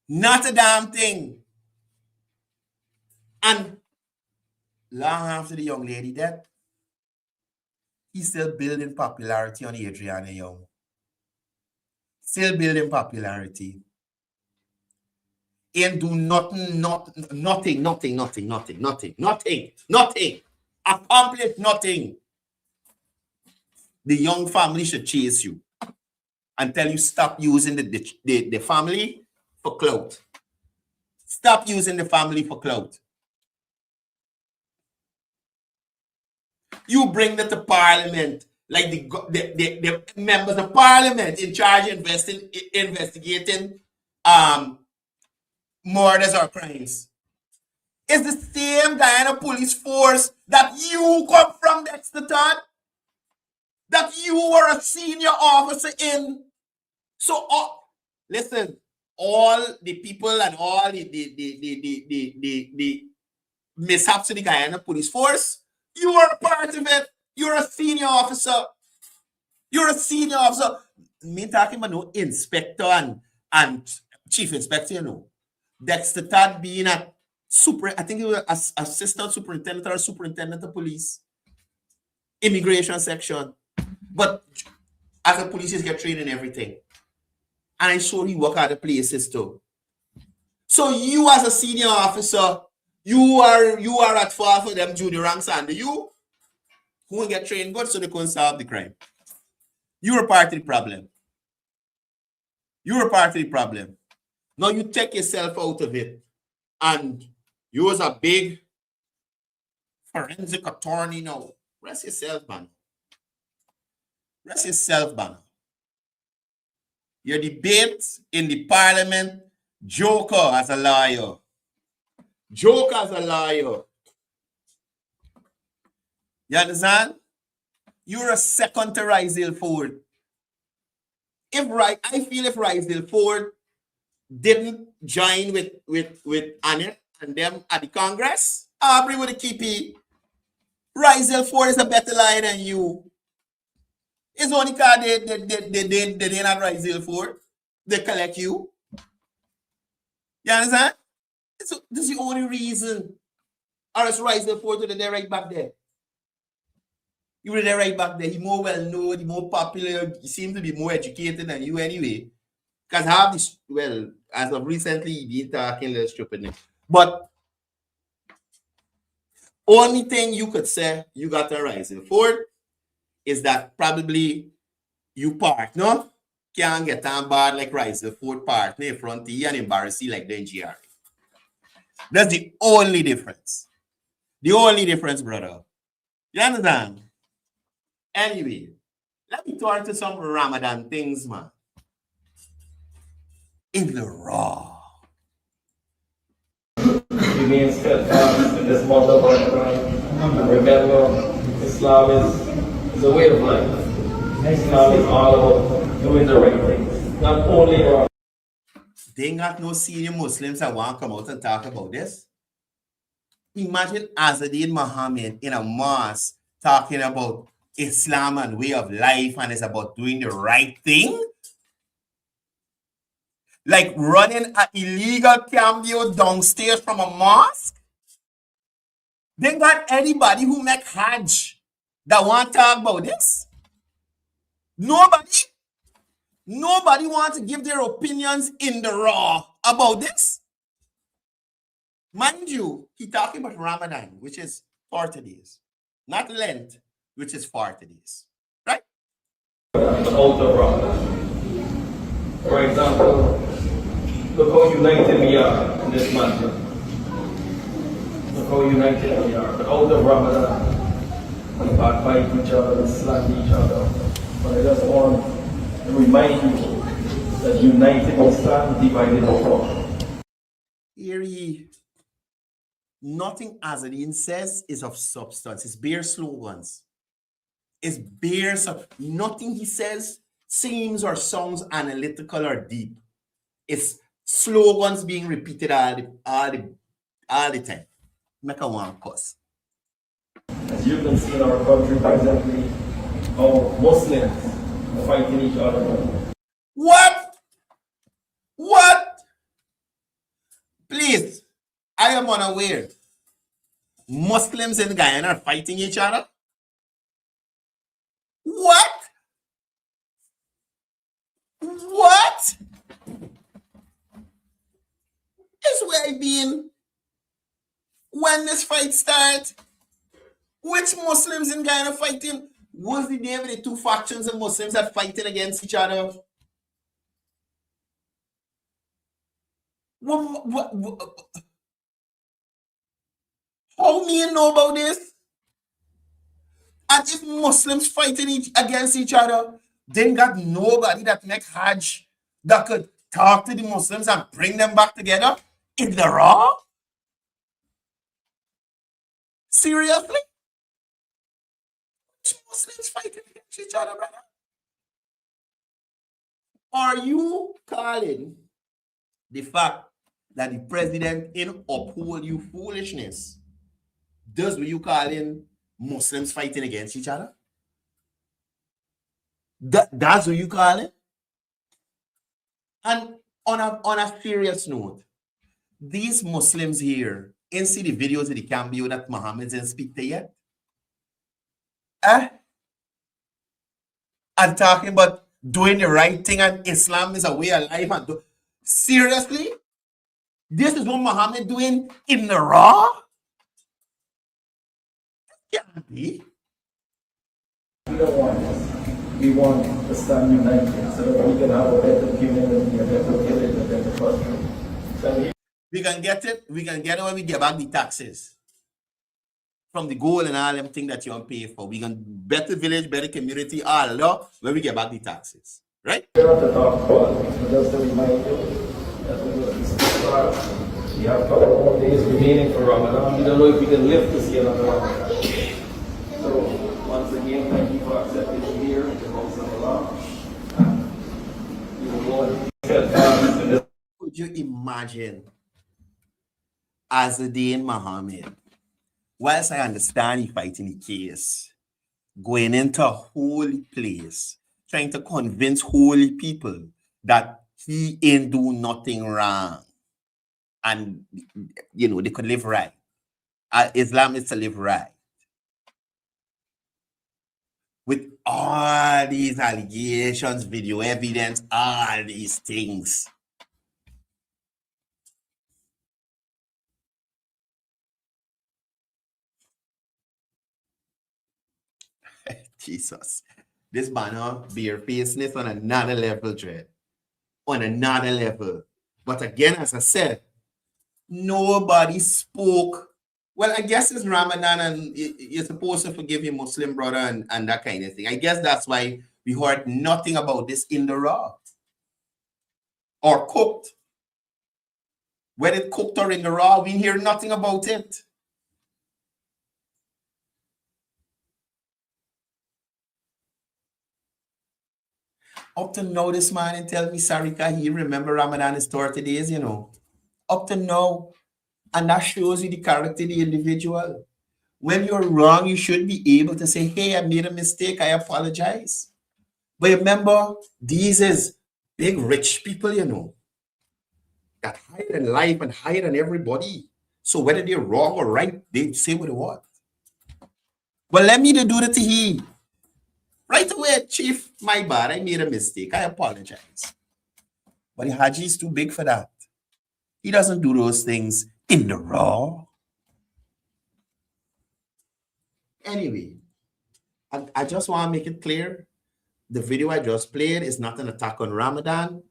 [SPEAKER 1] Not a damn thing. And long after the young lady dead, He's still building popularity on Adriana Young. Still building popularity. And do nothing. Accomplish nothing. The Young family should chase you and tell you stop using the family for clout. Stop using the family for clout. You bring that to Parliament, like the members of Parliament in charge of investigating murders or crimes. It's the same Guyana police force that you come from, Dexter Todd, that you were a senior officer in. So, listen, all the people and all the mishaps of the Guyana police force, you are a part of it. You're a senior officer. You're a senior officer. Me talking about no inspector and chief inspector, you know. Dexter Todd being I think he was assistant superintendent or superintendent of police, immigration section. But as a police, you get trained in everything. And I'm sure he work at the places too. So you as a senior officer, you are at fault for them junior ranks under you who will get trained good so they couldn't solve the crime. You're a part of the problem. You're a part of the problem. Now you take yourself out of it. And you was a big forensic attorney now. Rest yourself, man. Rest yourself, man. Your debate in the Parliament, joker as a lawyer. Joke as a lawyer. You understand? You're a second to Rizel Ford. I feel if Rizel Ford didn't join with Annette and them at the Congress, Aubrey would keep it. Rizel Ford is a better lawyer than you. It's only because they not Rizel Ford. They collect you. You understand? This is the only reason. Or else Rizel Ford would they're right back there. You were there right back there. He more well known, he more popular, he seems to be more educated than you anyway. Because half this, well, as of recently, he been talking less stupidness. But only thing you could say you got a Rizel Ford is that probably you partner can't get on board like Rizel Ford partner in front of you and embarrass you like the NGR. That's the only difference. The only difference, brother. You understand? Anyway, let me talk to some Ramadan things, man. In the raw.
[SPEAKER 8] Remain steadfast in this month of Ramadan. Remember, Islam is a way of life. Islam is all about doing the right things. Not only wrong.
[SPEAKER 1] They ain't got no senior Muslims that want to come out and talk about this. Imagine Azadin Muhammad in a mosque talking about Islam and way of life and it's about doing the right thing. Like running an illegal cameo downstairs from a mosque. They got anybody who make Hajj that want to talk about this. Nobody wants to give their opinions in the raw about this. Mind you, he talking about Ramadan, which is 40 days. Not Lent, which is 40 days. Right?
[SPEAKER 8] Out of Ramadan. For example, look how united we are in this matter. Look how united we are. But out of Ramadan, we backbite each other, we slander each other. But I just want to remind you that united we stand, divided we fall.
[SPEAKER 1] Eerie. Nothing Azadin says is of substance. It's bare slogans. It's bare nothing he says seems or sounds analytical or deep. It's slogans being repeated all the time. Make a one cuss.
[SPEAKER 8] As you can see in our country presently, how Muslims are fighting each other.
[SPEAKER 1] What? Please, I am unaware. Muslims in Guyana are fighting each other? What? What? Is where I been when this fight start? Which Muslims in Ghana fighting? Was the name of the two factions of Muslims that fighting against each other? How me know about this? And if Muslims fighting against each other, then got nobody that make Hajj that could talk to the Muslims and bring them back together? Is the wrong? Seriously? Muslims fighting against each other, brother? Are you calling the fact that the president in uphold you foolishness? Does what you calling Muslims fighting against each other? That's what you call it? And on a serious note, these Muslims here, in see the videos of the Cambio that Muhammad didn't speak to yet? And talking about doing the right thing and Islam is a way of life. And seriously? This is what Muhammad doing in the raw? Can't be.
[SPEAKER 8] We don't want this. We want to stand united so that we can have a better community, a better village, a better country. So
[SPEAKER 1] we can get it. We can get it when we get back the taxes from the gold and all them things that you want to pay for. We can better village, better community, all that when we get back the taxes. Right?
[SPEAKER 8] we're not to talk about it, but just to remind you that we will be we have a couple more days remaining for Ramadan. We don't know if we can live to see another Ramadan. So once again, thank you for accepting here in the house of Allah. We will go and
[SPEAKER 1] could you imagine Azadin Muhammad, whilst I understand he fighting the case, going into a holy place, trying to convince holy people that he ain't do nothing wrong. And, you know, they could live right. Islam is to live right. With all these allegations, video evidence, all these things. Jesus. This banner bear faceness on another level, Dread. On another level. But again, as I said, nobody spoke. Well, I guess it's Ramadan and you're supposed to forgive your Muslim brother and that kind of thing. I guess that's why we heard nothing about this in the raw. Or cooked. Whether it cooked or in the raw, we hear nothing about it. Up to now, this man and tell me, Sarika, he remember Ramadan is 30 days, you know. Up to now. And that shows you the character of the individual. When you're wrong, you should be able to say, hey, I made a mistake. I apologize. But remember, these is big rich people, you know, that hide in life and hide in everybody. So whether they're wrong or right, they say what they want. Well, let me do that to he. Right away, Chief, my bad. I made a mistake. I apologize. But the Haji is too big for that. He doesn't do those things in the raw. Anyway, I just want to make it clear. The video I just played is not an attack on Ramadan.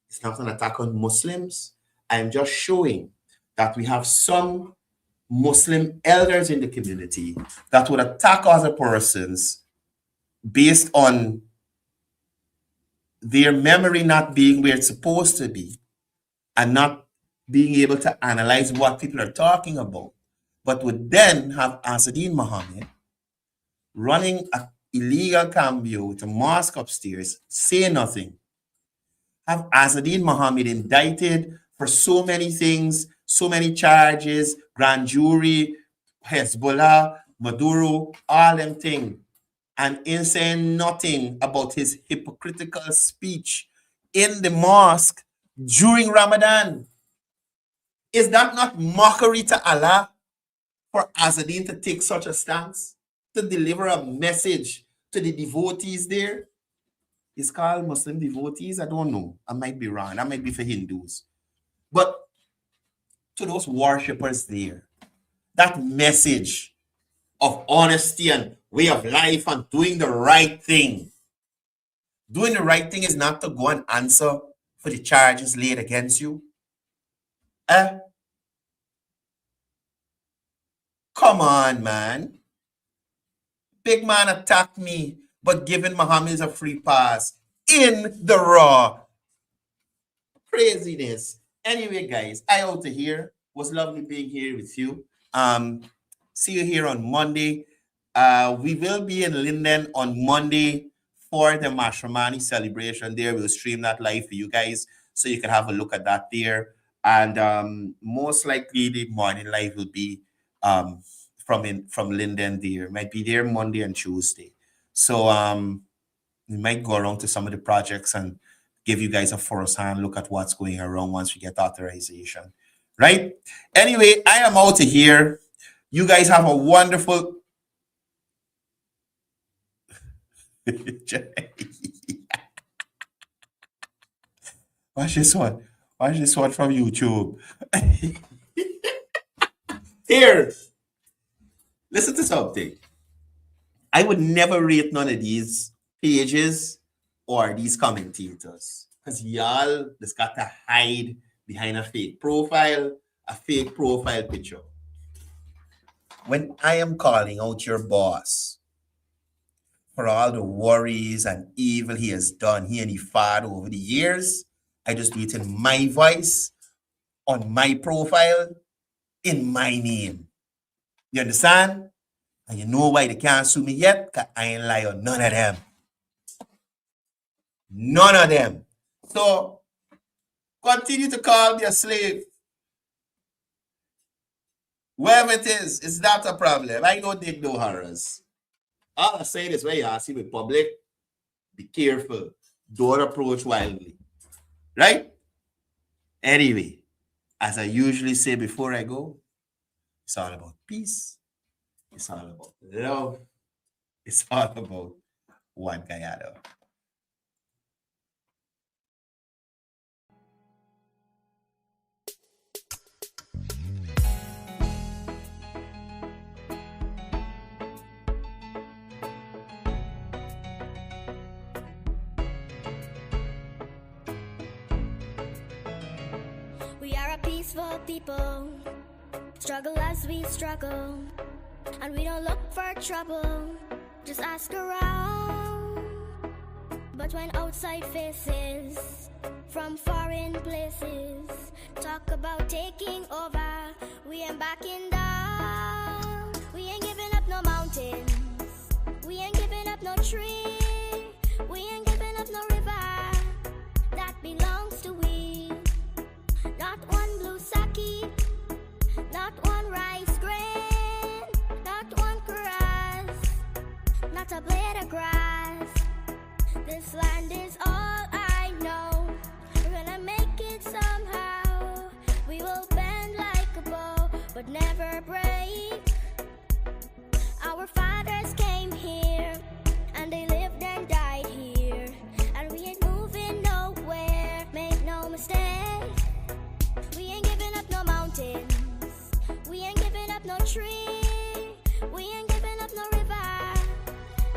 [SPEAKER 1] It's not an attack on Muslims. I'm just showing that we have some Muslim elders in the community that would attack other persons based on their memory not being where it's supposed to be and not being able to analyze what people are talking about, but would then have Asadin Muhammad running an illegal cambio with a mosque upstairs, say nothing. Have Asadin Muhammad indicted for so many things, so many charges, grand jury, Hezbollah, Maduro, all them things, and in saying nothing about his hypocritical speech in the mosque during Ramadan. Is that not mockery to Allah for Asadin to take such a stance, to deliver a message to the devotees there. It's called Muslim devotees. I don't know. I might be wrong. That might be for Hindus. But to those worshippers there, that message of honesty and way of life and doing the right thing. Doing the right thing is not to go and answer for the charges laid against you. Come on, man. Big man attacked me, but giving Muhammad a free pass in the raw. Craziness. Anyway, guys, I out of here. Was lovely being here with you. See you here on Monday. We will be in Linden on Monday for the Mashramani celebration there. We'll stream that live for you guys so you can have a look at that there. And most likely the morning live will be from Linden there. Might be there Monday and Tuesday. So we might go around to some of the projects and give you guys a first-hand look at what's going around once we get authorization. Right? Anyway, I am out of here. You guys have a wonderful... Watch this one. Watch this one from YouTube. Here. Listen to something. I would never rate none of these pages or these commentators. Because y'all just got to hide behind a fake profile picture. When I am calling out your boss for all the worries and evil he has done, he and his father over the years, I just do it in my voice, on my profile, in my name. You understand? And you know why they can't sue me yet? Because I ain't lie on none of them. None of them. So, continue to call me a slave. Whoever it is, it's not a problem. I don't dig no horrors. All I say is when you see me public, be careful. Don't approach wildly. Right? Anyway, as I usually say before I go, it's all about peace. It's all about love. It's all about one Guyado.
[SPEAKER 3] We are a peaceful people, struggle as we struggle, and we don't look for trouble, just ask around. But when outside faces from foreign places talk about taking over, we ain't backing down. We ain't giving up no mountains, we ain't giving up no tree, we ain't giving up no river that belongs to we. Not one blue sake, not one rice grain, not one grass, not a blade of grass. This land is all I know. We're gonna make it somehow. We will bend like a bow, but never break. Our fathers came here, and they lived and died here, and we ain't moving nowhere, make no mistake. We ain't giving up no mountains, we ain't giving up no tree, we ain't giving up no river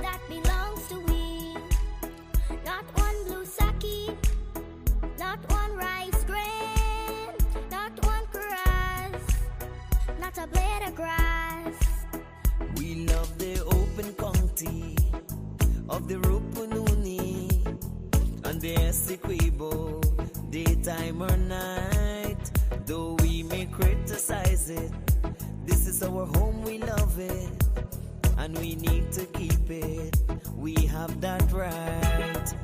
[SPEAKER 3] that belongs to we. Not one blue sake, not one rice grain, not one grass, not a blade of grass.
[SPEAKER 4] We love the open county of the Rupununi and the Essequibo, daytime or night. Though we may criticize it, this is our home, we love it, and we need to keep it. We have that right.